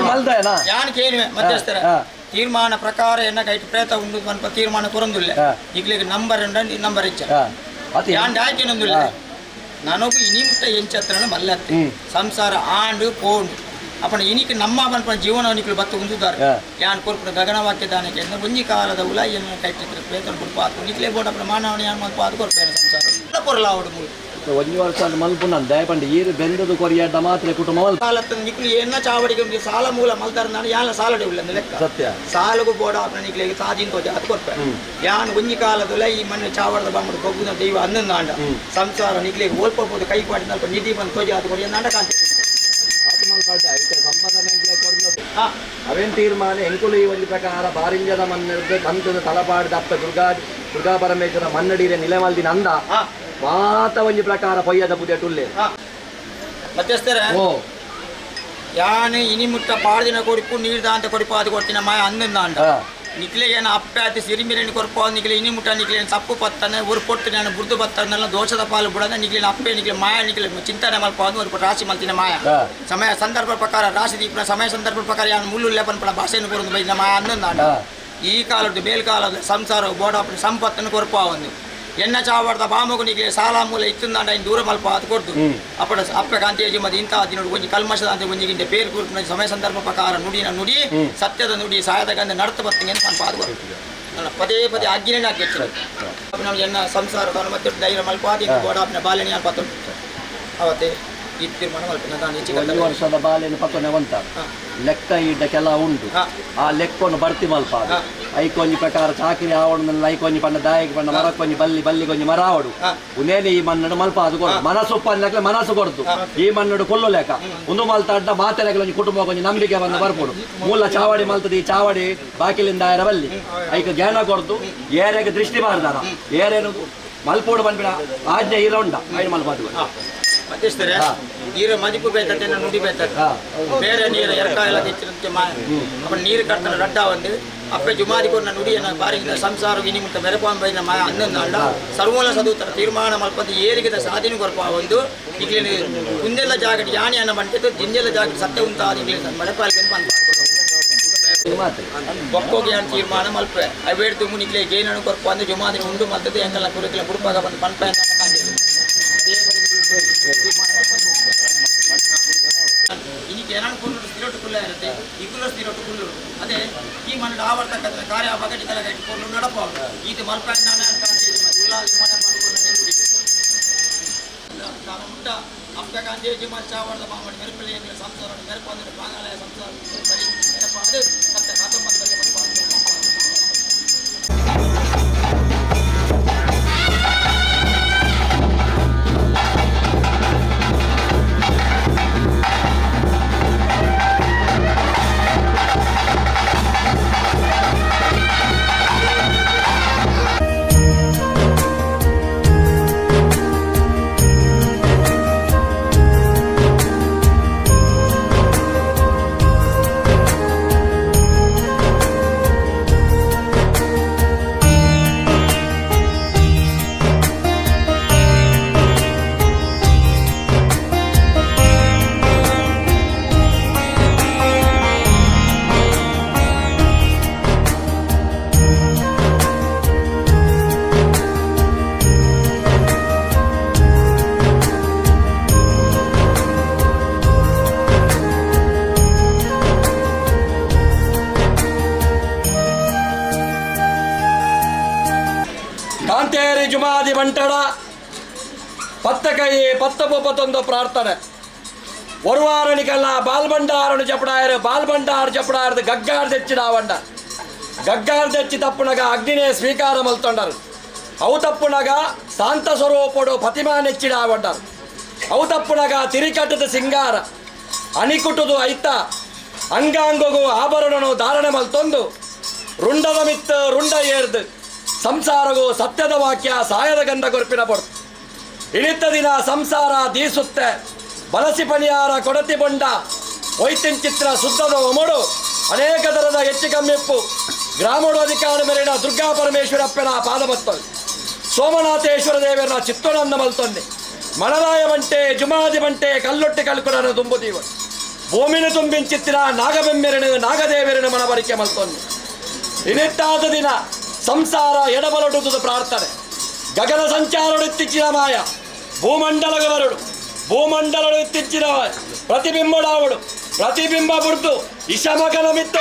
ಮಲ್ದಾಯನ ಯಾನ್ ಕೇಳಿವೆ ಮಧ್ಯಸ್ಥರ ತೀರ್ಮಾನ ಪ್ರಕಾರ ಎನ್ನ ಕೈಟ್ ಪ್ರೇತ ಉಂಡು ಪನ್ಪ ತೀರ್ಮಾನ ಕೊರಂದುಲ್ಲ ಈಗಲಿಗೆ ನಂಬರ್ ಉಂಡ ನಂಬರ್ ಇಚ್ಚ ಯಾನ್ ಡಾಕಿನೊಂದುಲ್ಲ ನನಗೂ ಇನಿ ಮುಟ್ಟ ಎಂಚತ್ರನ ಮಲ್ಲತ್ತೆ ಸಂಸಾರ ಆಂಡು ಪೋಂಡು ಅಪ್ಪಣ ಇನಿಕ್ಕೆ ನಮ್ಮ ಪನ್ಪನ ಜೀವನವನಿಗಳು ಬತ್ತು ಹೊಂದಿದ್ದಾರೆ ಯಾನ್ ಕೊರ್ಪುನ ಗಗನವಾಕ್ಯ ದಾನಕ್ಕೆ ಒಂಜಿ ಕಾಲದ ಉಲಾಯಿಯನ್ನು ಕಟ್ಟಿದ್ರೆ ಪ್ರೇತನ ಕೊಡ್ಪಾತು ನಿಕ್ಲೆ ಬೋರ್ಡ್ ಅಪ್ಪಣ ಮಾನವನ ಯಾನ್ ಮಲ್ಪಾದು ಕೊಡ್ತೇನೆ ಸಂಸಾರ ಕೊರಲಾವಡು ಮೂಲ ಒಂಜಿ ವರ್ಷ ಮಲ್ಪುನ ದಯಪಂಡ ಈರು ಬೆಂದದು ಕೊರಿಯಾಡ ಮಾತ್ರ ಕುಟುಂಬ ಕಾಲತ್ತ ನಿಕ್ಲು ಏನ ಚಾವಡಿಗೆ ಸಾಲ ಮೂಲ ಮಲ್ತಾರ ನಾನು ಯಾನ ಸಾಲಡೆ ಇಲ್ಲ ಲೆಕ್ಕ ಸತ್ಯ ಸಾಲಗೂ ಬೋಡ ಅಪ್ಪಣ ನಿಕ್ಲಿಗೆ ಸಾಜಿನ ತೋಜ ಅದು ಕೊಡ್ತೇನೆ ಯಾನ್ ಒಂಜಿ ಕಾಲದಲ್ಲ ಈ ಮಣ್ಣು ಚಾವಡದ ಬಂದು ಕೊಬ್ಬುನ ದೈವ ಹನ್ನೊಂದು ಆಂಡ ಸಂಸಾರ ನಿಕ್ಲಿಗೆ ಓಲ್ಪಬಹುದು ಕೈ ಪಾಡಿನ ನಿಧಿ ಬಂದು ತೋಜ ಅದು ಕೊಡಿ ನಾಡ ಕಾಂತ ಅವೇನ್ ತೀರ್ಮಾನ ಎಂಕುಲು ಈ ಒಂದು ಪ್ರಕಾರ ಬಾರಿಂಜದ ಮನ್ನದ ಬಂತದ ತಲಪಾಡಿದ ಅಪ್ಪ ದುರ್ಗಾ ಪರಮೇಶ್ವರ ಮನ್ನಡಿರೆ ನಿಲೆಮಲ್ದಿನ ಅಂದ ಮಾತ ಒಂಜಿ ಪ್ರಕಾರ ಪೊಯ್ಯದ ಬುದ್ಧ ಟುಲ್ಲೆ ಮಧ್ಯಸ್ಥರ ಯಾನು ಇನಿ ಮುಟ್ಟ ಪಾಡ್ದಿನ ಕೊಡಿಪು ನೀರ್ದ ಅಂತ ಕೊಡಿಪು ಅದು ಕೊಡ್ತೀನಿ ಮಾಯ ಹನ್ನೊಂದು ಆಂಡ ನಿಕ್ಲಿಗೆ ಅಪ್ಪೆ ಆಯ್ತು ಸಿರಿಮಿರೇಣಿ ಕೊರ್ಪೋ ನಿಕ್ಲಿ ಇನಿ ಮುಟ್ಟ ನಿಕ್ಲಿ ತಪ್ಪು ಪತ್ತಾನೆ ಊರು ಕೊಟ್ಟು ನಾನು ಬುರ್ದು ಬತ್ತಾನೆಲ್ಲ ದೋಷದ ಪಾಲು ಬಿಡೋದ ನಿಕ್ಲಿನ ಅಪ್ಪೆ ನಿಕ್ಲಿ ಮಾಯ ನಿಕ್ಲಿ ಚಿಂತನೆ ಮಲ್ಪೋದು ಒಂದು ರಾಶಿ ಮಲ್ತಿನ ಮಾಯ ಸಮಯ ಸಂದರ್ಭ ಪ್ರಕಾರ ರಾಶಿ ದೀಪನ ಸಮಯ ಸಂದರ್ಭ ಪ್ರಕಾರ ಯಾನು ಮುಳ್ಳುಲ್ಲೆ ಪನ್ಪಡ ಭಾಷೆಯನ್ನು ಕೊಡೋದು ಬೈದ ಮಾಯ ಹನ್ನೊಂದು ಆಂಡ ಈ ಕಾಲದ್ದು ಮೇಲ್ಕಾಲದ ಸಂಸಾರ ಬೋಡಪ್ಪನ ಸಂಪತ್ತನ್ನು ಕೊರ್ಪೋ ಒಂದು ಎನ್ನ ಚಾವರ್ದ ಬಾಮಗುನಿಗೆ ಸಾಲ ಮೂಲ ಇತ್ತುಂದಾಂಡ ಇನ್ನು ದೂರ ಮಲ್ಪ ಅದು ಕೊಡ್ದು ಅಪ್ಪಡ ಅಪ್ಪ ಕಾಂತೇಜಿ ಮದ್ದು ಇಂಥ ದಿನ ಒಂಜಿ ಕಲ್ಮಶದ ಅಂತ ಒಂಜಿಗಿಂತ ಪೇರು ಕೂರ್ನ ಸಮಯ ಸಂದರ್ಭ ಪ್ರಕಾರ ನುಡಿನ ನುಡಿ ಸತ್ಯದ ನುಡಿ ಸಾಯದ ಗಂಧ ನಡತ ಬರ್ತೀನಿ ಅಂತ ನಾನು ಅದು ನನ್ನ ಪದೇ ಪದೇ ಆಜ್ಞೆ ಹಾಕಿತ್ತು ನಾವು ಎನ್ನ ಸಂಸಾರ ಮತ್ತೆ ಧೈರ್ಯ ಮಲ್ಪಾದಿ ಗೋಡಾಪಿನ ಬಾಲ್ಯನಿ ಅಂತ ಪತ್ತು ಅವತ್ತೇ ಈ ತೀರ್ಮಾನ ಮಲ್ಪಿನ ನಾನು ಹೆಚ್ಚಿಗೆ ವರ್ಷದ ಬಾಲ್ಯನ ಪತ್ತನವಂತ ಲೆಕ್ಕ ಇಡ್ಡ ಕೆಲ ಉಂಟು ಆ ಲೆಕ್ಕವನ್ನು ಬರ್ತಿ ಮಲ್ಪ ಐಕೊಂಜಿ ಪ್ರಕಾರ ಚಾಕಿರಿ ಆವಡನಲ್ಲಿ ಐಕೊಂಜಿ ಪಂಡ ದಾಯಿಗೆ ಪಂಡ ಮರಕ್ಕೊಂಜಿ ಬಲ್ಲಿ ಕೊಂಜಿ ಮರ ಆವಡು ಉನೇನೆ ಈ ಮಣ್ಣು ಮಲ್ಪ ಅದು ಕೊಡು ಮನಸ್ಸು ಲೆಕ್ಕ ಮನಸ್ಸು ಕೊಡ್ತು ಈ ಮಣ್ಣು ಕೊಲ್ಲು ಲೆಕ್ಕ ಒಂದು ಮಲ್ತ ಅಡ್ಡ ಮಾತೆ ಲೆಕ್ಕ ಕುಟುಂಬ ಕೊಂಚ ನಂಬಿಕೆ ಬಂದು ಬರ್ಕೊಡು ಮೂಲ ಚಾವಡಿ ಮಲ್ತದ ಈ ಚಾವಡಿ ಬಾಕಿಲಿಂದ ಆಯ್ರ ಬಲ್ಲಿ ಐಕ ಜ್ಞಾನ ಕೊಡ್ತು ಏರೆಗೆ ದೃಷ್ಟಿ ಮಾಡ್ದಾರ ಏರೇನು ಮಲ್ಪೋಡು ಬಂದ್ಬಿಡ ಆಜ್ಞೆ ಇರೋಂಡ ಐದು ಮಲ್ಪ ಅದು ಮಧ್ಯಸ್ಥರೇ ನೀರು ಮದಿಪು ಬೇತತ್ತೆ ನುಡಿ ಬೇತತ್ತೆ ಬೇರೆ ನೀರು ಎರಕ ಎಲ್ಲ ತೆಚ್ಚಿನಂತೆ ಅಪ್ಪ ನೀರು ಕಟ್ಟನ ರಡ್ಡ ಒಂದು ಅಪ್ಪ ಜುಮಾದಿ ಕೊನ್ನ ನುಡಿಯನ್ನು ಬಾರಿಗಿದ ಸಂಸಾರ ವಿನಿಮುಕ್ತ ಮೆರಪಾಂಬೈನ ಹನ್ನೊಂದು ಅಂಡ ಸರ್ವೂಲ ಸದೂತರ ತೀರ್ಮಾನ ಮಲ್ಪದ್ದು ಏರಿಗಿದ ಸಾಧನೆ ಕೊರಪ ಒಂದು ಈಗಲೇ ಕುಂದೆಲ್ಲ ಜಾಗಟ್ ಯಾಣಿ ಅನ್ನ ಬಂಟಿದ್ದು ದಿಂದೆಲ್ಲ ಜಾಗಟ್ ಸತ್ಯ ಉಂಟಾದ ಈಗಲೇ ಮಳೆಪಾಲಿಗೆ ಒಕ್ಕೋಗಿ ಅಂತ ತೀರ್ಮಾನ ಮಲ್ಪೆ ಅವೇಡ್ತು ಮುನಿಗ್ಲೇ ಗೇನನು ಕೊರಪ ಅಂದ್ರೆ ಜುಮಾದಿ ಉಂಡು ಮಲ್ತದ್ದು ಎಂಕಲ್ಲ ಕುರಿಕಲ ಬುಡುಪಾಗ ಬಂದು ಪಂಪ ಇನ್ನಿಗೆ ಏನಾನು ಕುಲ್ಲುಡು ಸ್ಥಿರೊಟ್ಟು ಕುಲ್ಲ ಇರುತ್ತೆ ಈ ಕುಲ್ಲ ಸ್ಥಿರೊಟ್ಟು ಕುಲ್ಲುಡು ಅದೇ ಈ ಮಣ್ಣು ಆವರ್ತಕ್ಕಂಥ ಕಾರ್ಯ ಬಗಟಿ ತಲೆಗಟ್ಟಿ ಕೊಲ್ಲು ನಡಪ ಇದು ಮಲ್ಪ ಮುಟ್ಟ ಅಪ್ಪ ಕಾಂತೇಜಿ ಚಾವರದ ಮಾಮಡಿ ಮೆರುಪಲ್ಲಿ ಸಂಸಾರ ಮೆರಪ ಅಂದ್ರೆ ಬಾಂಗಾಲಯ ಸಂಸಾರ ಬರೀ ಮೆರಪ ಅದು ಮತ್ತೆ 19 ಕಾಂತೇರಿ ಜುಮಾದಿ ಬಂಟಡ ಪತ್ತ ಕೈ ಪತ್ತ ಪೊಪ್ಪತ್ತೊಂದು ಪ್ರಾರ್ಥನೆ ಒರುವಾರಣಿಕಲ್ಲ ಬಾಲ್ಬಂಡಾರನು ಜಪಡಾಯರು ಬಾಲ್ಬಂಡಾರು ಜಪಡಾರದು ಗಗ್ಗಾರ್ ತೆಚ್ಚಿಡಾವಂಡ ಗಗ್ಗಾರ್ ತೆಚ್ಚಿ ತಪ್ಪುನಗ ಅಗ್ನಿನೇ ಸ್ವೀಕಾರ ಮಲ್ತೊಂಡರು ಅವು ತಪ್ಪುನಗ ಶಾಂತ ಸ್ವರೂಪಡು ಪ್ರತಿಮಾ ನೆಚ್ಚಿಡಾವಂಡರು ಅವು ತಪ್ಪುನಗ ತಿರಿಕಟ್ಟದ ಸಿಂಗಾರ ಅಣಿಕುಟುದು ಐತ ಅಂಗಾಂಗಗೂ ಆಭರಣನು ಧಾರಣೆ ಮಲ್ತೊಂದು ರುಂಡದ ಮಿತ್ತು ರುಂಡ ಏರ್ದು ಸಂಸಾರಗೂ ಸತ್ಯದ ವಾಕ್ಯ ಸಾಯದ ಗಂಧ ಗೊರ್ಪಿನ ಪೊಡ್ತು ಇಳಿತ ದಿನ ಸಂಸಾರ ದೀಸುತ್ತೆ ಬಲಸಿ ಪಣಿಯಾರ ಕೊಡತಿ ಬೊಂಡ ವೈದ್ಯನ್ ಚಿತ್ರ ಸುತ್ತದ ಒಮಡು ಅನೇಕ ತರದ ಹೆಚ್ಚು ಕಮ್ಮಿಪ್ಪು ಗ್ರಾಮೋಡು ಅಧಿಕಾರ ಮೇಲಿನ ದುರ್ಗಾ ಪರಮೇಶ್ವರಪ್ಪನ ಪಾದ ಬತ್ತೊಂದು ಸೋಮನಾಥೇಶ್ವರ ದೇವರ ಚಿತ್ತೋನಂದ ಮಲ್ತೊಂದೆ ಮಣರಾಯ ಬಂಟೆ ಜುಮಾದಿ ಬಂಟೆ ಕಲ್ಲೊಟ್ಟೆ ಕಲ್ಕುಡನ ತುಂಬುದೀವ ಭೂಮಿನ ತುಂಬಿನ ಚಿತ್ರ ನಾಗಬೆಮ್ಮೆರನು ನಾಗದೇವರನ ಮನಬರಿಕೆ ಮಲ್ತೊಂದೆ ಇನಿತ್ತಾದ ದಿನ ಸಂಸಾರ ಎಡಬಲೊಡುವುದು ಪ್ರಾರ್ಥನೆ ಗಗನ ಸಂಚಾರಡು ಇತ್ತೀಚಿನ ಮಾಯ ಭೂಮಂಡಲಗವರಡು ಭೂಮಂಡಲಡು ಇತ್ತೀಚಿನ ಪ್ರತಿಬಿಂಬಡಾವಡು ಪ್ರತಿಬಿಂಬ ಬುಡ್ದು ಇಶಮಗನ ಮಿತ್ತ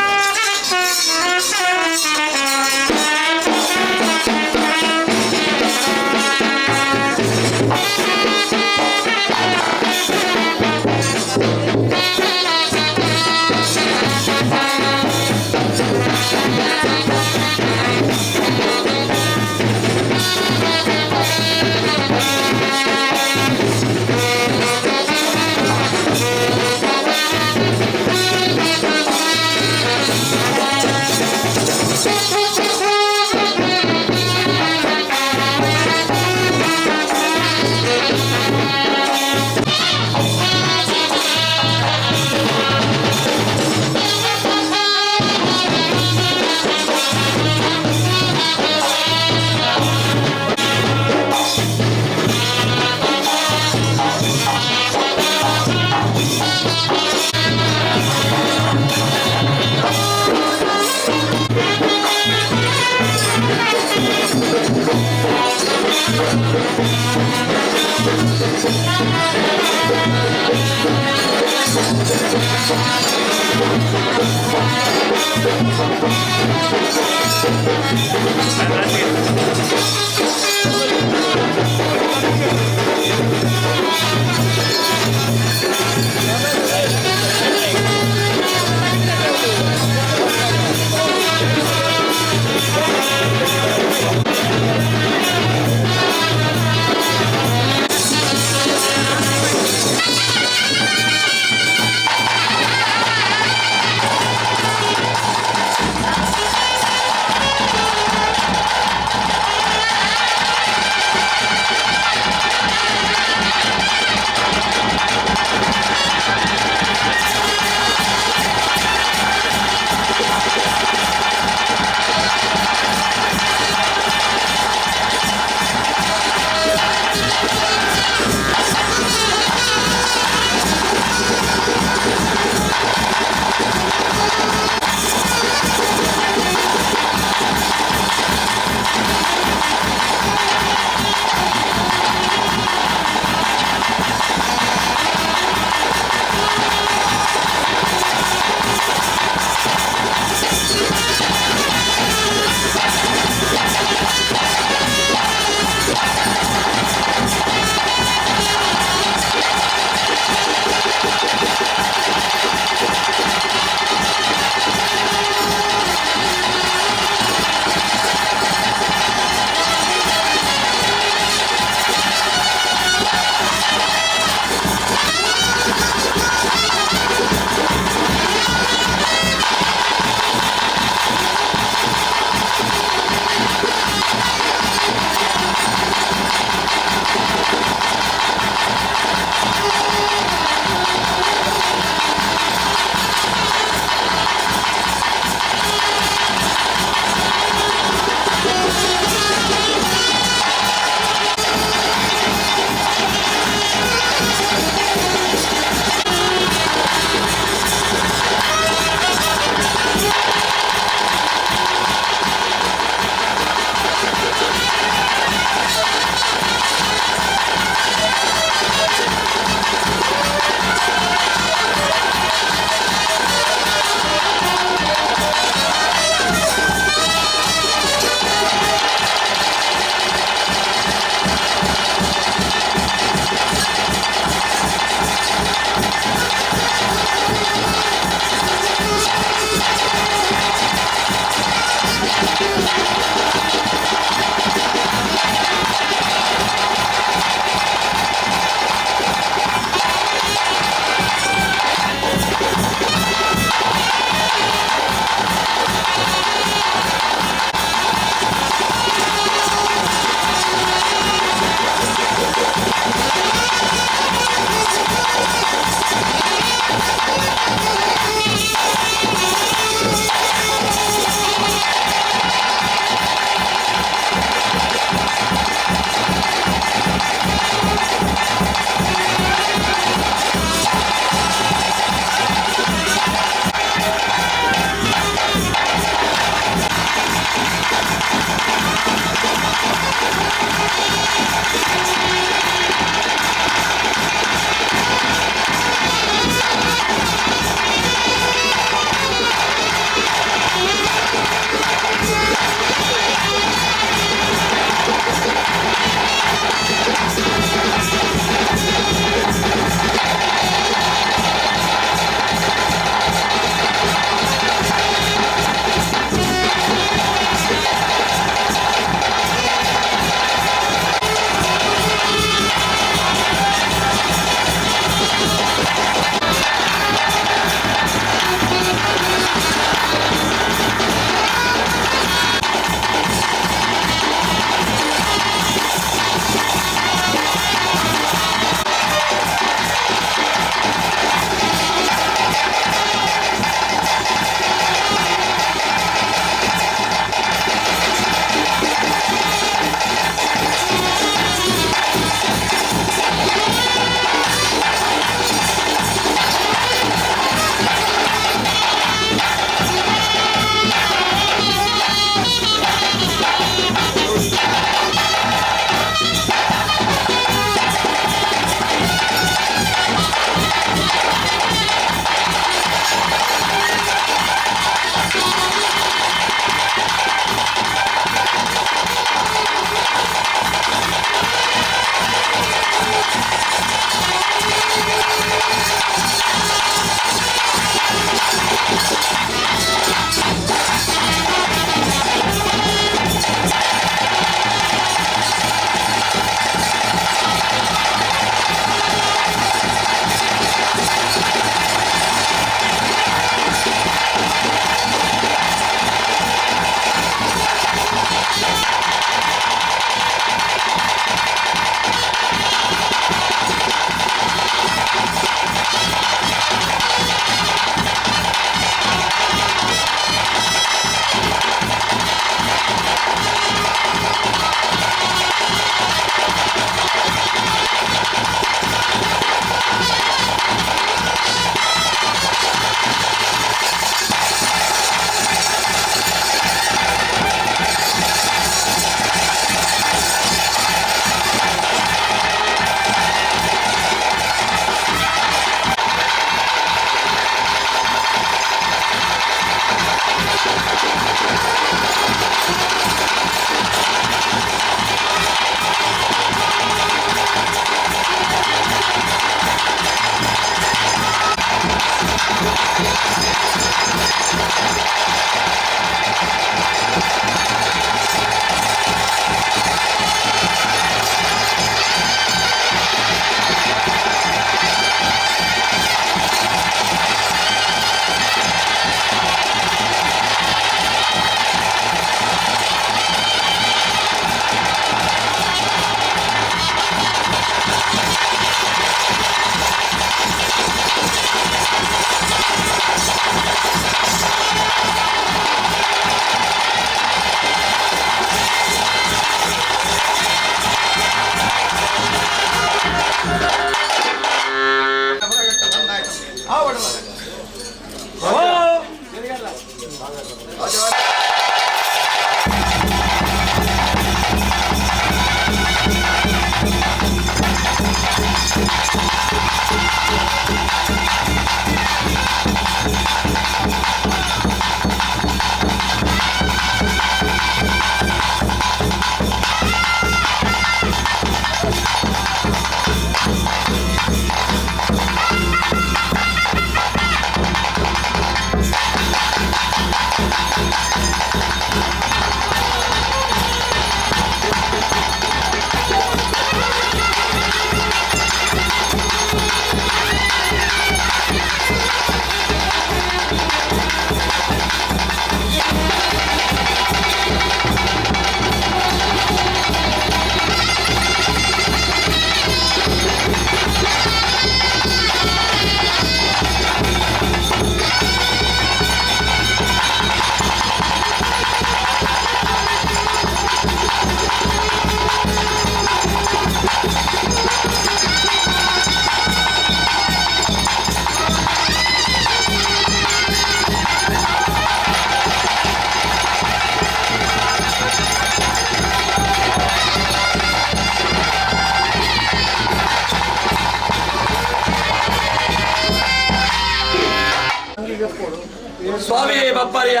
ಸ್ವಾಮಿ ಬಪ್ಪರಿಯ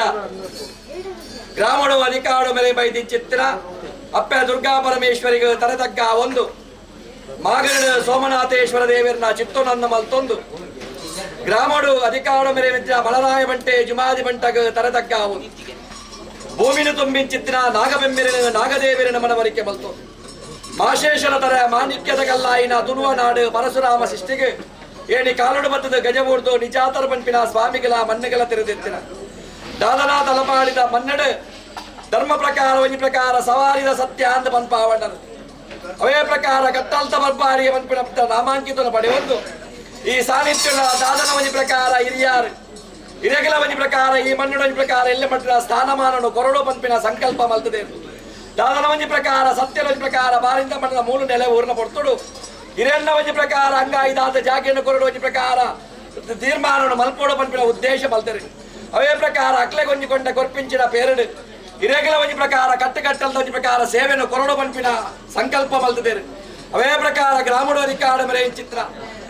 ಗ್ರಾಮಡು ಅಧಿಕಾಡು ಮೆರೆ ಬೈದಿ ಚಿತ್ರ ಅಪ್ಪೆ ದುರ್ಗಾ ಪರಮೇಶ್ವರಿಗೆ ತರತಕ್ಕ ಒಂದು ಮಾಗರಡು ಸೋಮನಾಥೇಶ್ವರ ದೇವರನ್ನ ಚಿತ್ತೋನನ್ನ ಮಲ್ತೊಂದು ಗ್ರಾಮಡು ಅಧಿಕಾಡು ಮೆರೆ ಮಿತ್ರ ಮಲರಾಯ ಬಂಟೆ ಜುಮಾದಿ ಬಂಟಗ ತರತಕ್ಕ ಒಂದು ಭೂಮಿನ ತುಂಬಿನ ಚಿತ್ರ ನಾಗಬೆಂಬೆರಿನ ನಾಗದೇವರಿನ ಮನವರಿಕೆ ಮಲ್ತೊಂದು ಮಾಶೇಶ್ವರ ತರ ಮಾಣಿಕ್ಯದ ಕಲ್ಲಾಯಿನ ತುಳುವ ನಾಡು ಪರಶುರಾಮ ಸೃಷ್ಟಿಗೆ ಏಣಿ ಕಾಲುಡು ಬತ್ತದ ಗಜಮೂರ್ದು ನಿಜಾತರ ಪಂಪಿನ ಸ್ವಾಮಿಗಳ ಮಣ್ಣೆಗಳ ತೆರೆದೆತ್ತಿನ ದಾದನ ತಲಪಾಡಿದ ಮನ್ನಡು ಧರ್ಮ ಪ್ರಕಾರ ಒಂಜಿ ಪ್ರಕಾರ ಸವಾರಿದ ಸತ್ಯ ಅಂದ ಪನ್ಪಾವಣ್ಣರು ಅವೇ ಪ್ರಕಾರ ಕಟ್ಟಲ್ತ ಬರ್ಬಾರಿಗೆ ಪನ್ಪಿನ ನಾಮಾಂಕಿತನ ಪಡೆಯೊಂದು ಈ ಸಾನ್ನಿಧ್ಯದ ದಾದನ ಒಂಜಿ ಪ್ರಕಾರ ಹಿರಿಯಾರು ಹಿರೇಗಲ ಒಂಜಿ ಪ್ರಕಾರ ಈ ಮಣ್ಣುಡ ಒಂಜಿ ಪ್ರಕಾರ ಎಲ್ಲ ಮಟ್ಟಿನ ಸ್ಥಾನಮಾನನು ಕೊರಡು ಪನ್ಪಿನ ಸಂಕಲ್ಪ ಮಲ್ತದೆ ದಾದನ ಒಂಜಿ ಪ್ರಕಾರ ಸತ್ಯದ ಒಂಜಿ ಪ್ರಕಾರ ಬಾರಿಂದ ಮಣ್ಣದ ಮೂಲು ನೆಲೆ ಊರಿನ ಪೊರ್ತುಡು ಹಿರೇಣ್ಣ ಒಂಜಿ ಪ್ರಕಾರ ಅಂಗಾಯಿದಾದ ಜಾಗಿಯನ್ನು ಕೊರಡು ಒಂಜಿ ಪ್ರಕಾರ ತೀರ್ಮಾನವನ್ನು ಮಲ್ಪೋಡು ಪನ್ಪಿನ ಉದ್ದೇಶ ಮಲ್ತರು ಅವೇ ಪ್ರಕಾರ ಅಕ್ಲೆಗೊಂಜಿಕೊಂಡ ಕೊರ್ಪಿಂಚಿನ ಪೇರಡು ಹಿರೇಗಲ ಒಂಜಿ ಪ್ರಕಾರ ಕಟ್ಟಲ್ದ ಒಂಜಿ ಪ್ರಕಾರ ಸೇವೆಯನ್ನು ಕೊರಡು ಪನ್ಪಿನ ಸಂಕಲ್ಪ ಮಲ್ತದೇರು ಅವೇ ಪ್ರಕಾರ ಗ್ರಾಮಡು ಅಧಿಕಾಡ ಮೆರೆ ಚಿತ್ರ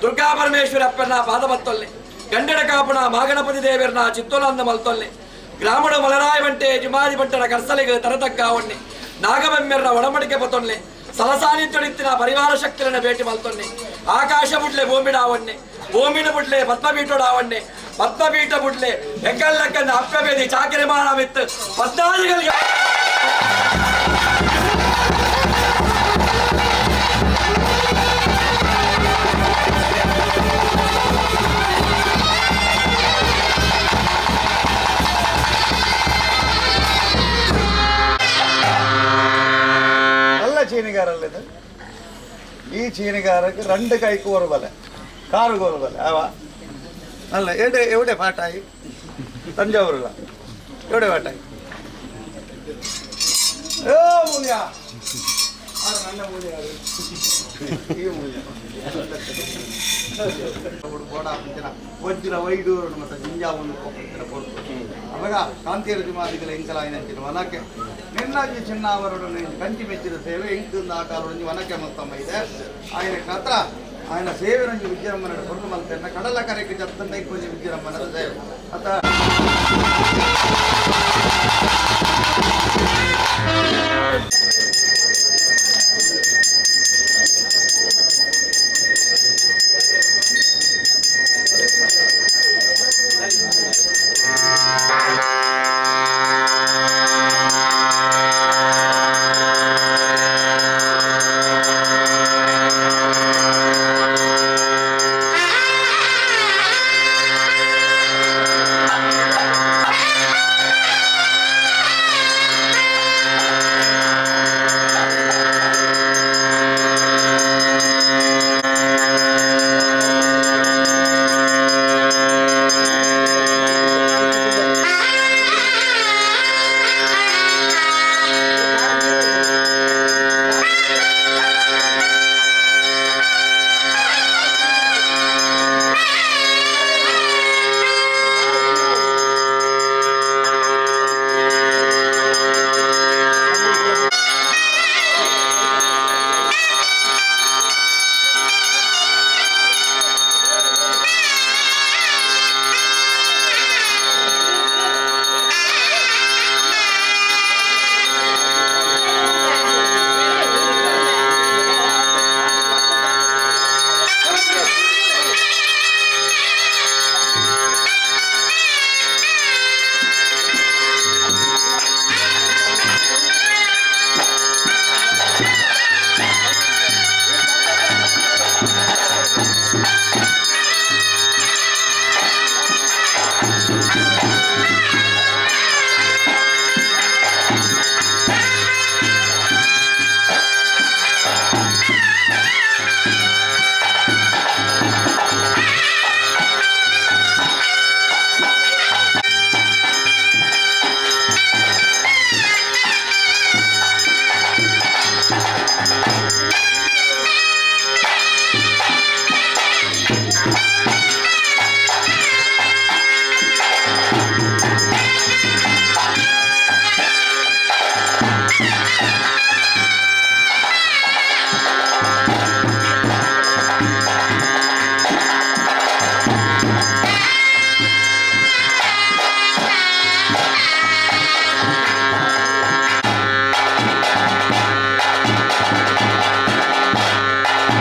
ದುರ್ಗಾ ಪರಮೇಶ್ವರಿ ಅಪ್ಪನ ಪಾದ ಬತ್ತೊಲ್ಲೆ ಗಂಡಡ ಕಾಪುಣ ಮಾಗಣಪತಿ ದೇವರನ್ನ ಚಿತ್ತೋಲಂದ ಮಲ್ತೊಲ್ಲೆ ಗ್ರಾಮಡು ಮಲರಾಯ ಬಂಟೆ ಜುಮಾದಿ ಬಂಟನ ಕರ್ಸಲಿಗೆ ತರತಕ್ಕ ಅವಣ್ಣೆ ನಾಗಬೆಮ್ಮೆರ್ನ ಒಡಮಡಿಕೆ ಬತ್ತೊಲ್ಲೆ ಸಲಸಾನಿತ್ಯಡಿತ್ತಿನ ಪರಿವಾರ ಶಕ್ತಿಯನ್ನು ಭೇಟಿ ಮಲ್ತೊನ್ನೆ ಆಕಾಶ ಬುಡ್ಲೆ ಭೂಮಿಡಾವಣ್ಣೆ ಭೂಮಿನ ಬುಡ್ಲೆ ಪದ್ಮಪೀಠೋಡಾವಣ್ಣೆ ಪದ್ಮಪೀಠ ಬುಡ್ಲೆ ಎಕ್ಕಲ್ಲಕ್ಕಂದ ಅಪ್ಪಬೇದಿ ಚಾಕಿರಿ ಮಾನವಿತ್ತು ಪದ್ನಾದಿಗಳಿಗೆ ചീനിക്കാരല്ലത് ഈ ചീനിക്കാർക്ക് രണ്ട് കൈക്ക് ഒരു ബല കാറുക്ക് ഒരു ബല ആവാ അല്ല എവിടെ പാട്ടായി തഞ്ചാവൂരില എവിടെ പാട്ടായി ഓ മൂല്യ നല്ല മൂല്യ ഈ മൂല്യ ವಜ್ರ ವೈಡೂರು ಮತ್ತು ಜಿಂಜಾವನ್ನು ಅವಾಗ ಕಾಂತಿಯರ ಜುಮಾದಿಗಳ ಎಂಕಲಾಯಿನ ವನಕ್ಕೆ ನಿನ್ನಾಜಿ ಚಿನ್ನ ಅವರೊಡನೆ ಕಂಚಿ ಮೆಚ್ಚಿದ ಸೇವೆ ಇಂಕಿಂದ ಆಕಾರೊಂದು ವನಕ್ಕೆ ಮೊತ್ತಮ್ಮ ಇದೆ ఆయన ಕತ್ರ ఆయన ಸೇವೆ ರಂಜು ವಿಜೃಂಭಣೆ ಕೊಟ್ಟು ಮಲ್ತೇನೆ ಕಡಲ ಕರೆಗೆ ಜತ್ತನ್ನ ಕೊಂಚ ವಿಜೃಂಭಣೆ ಸೇವೆ ಅತ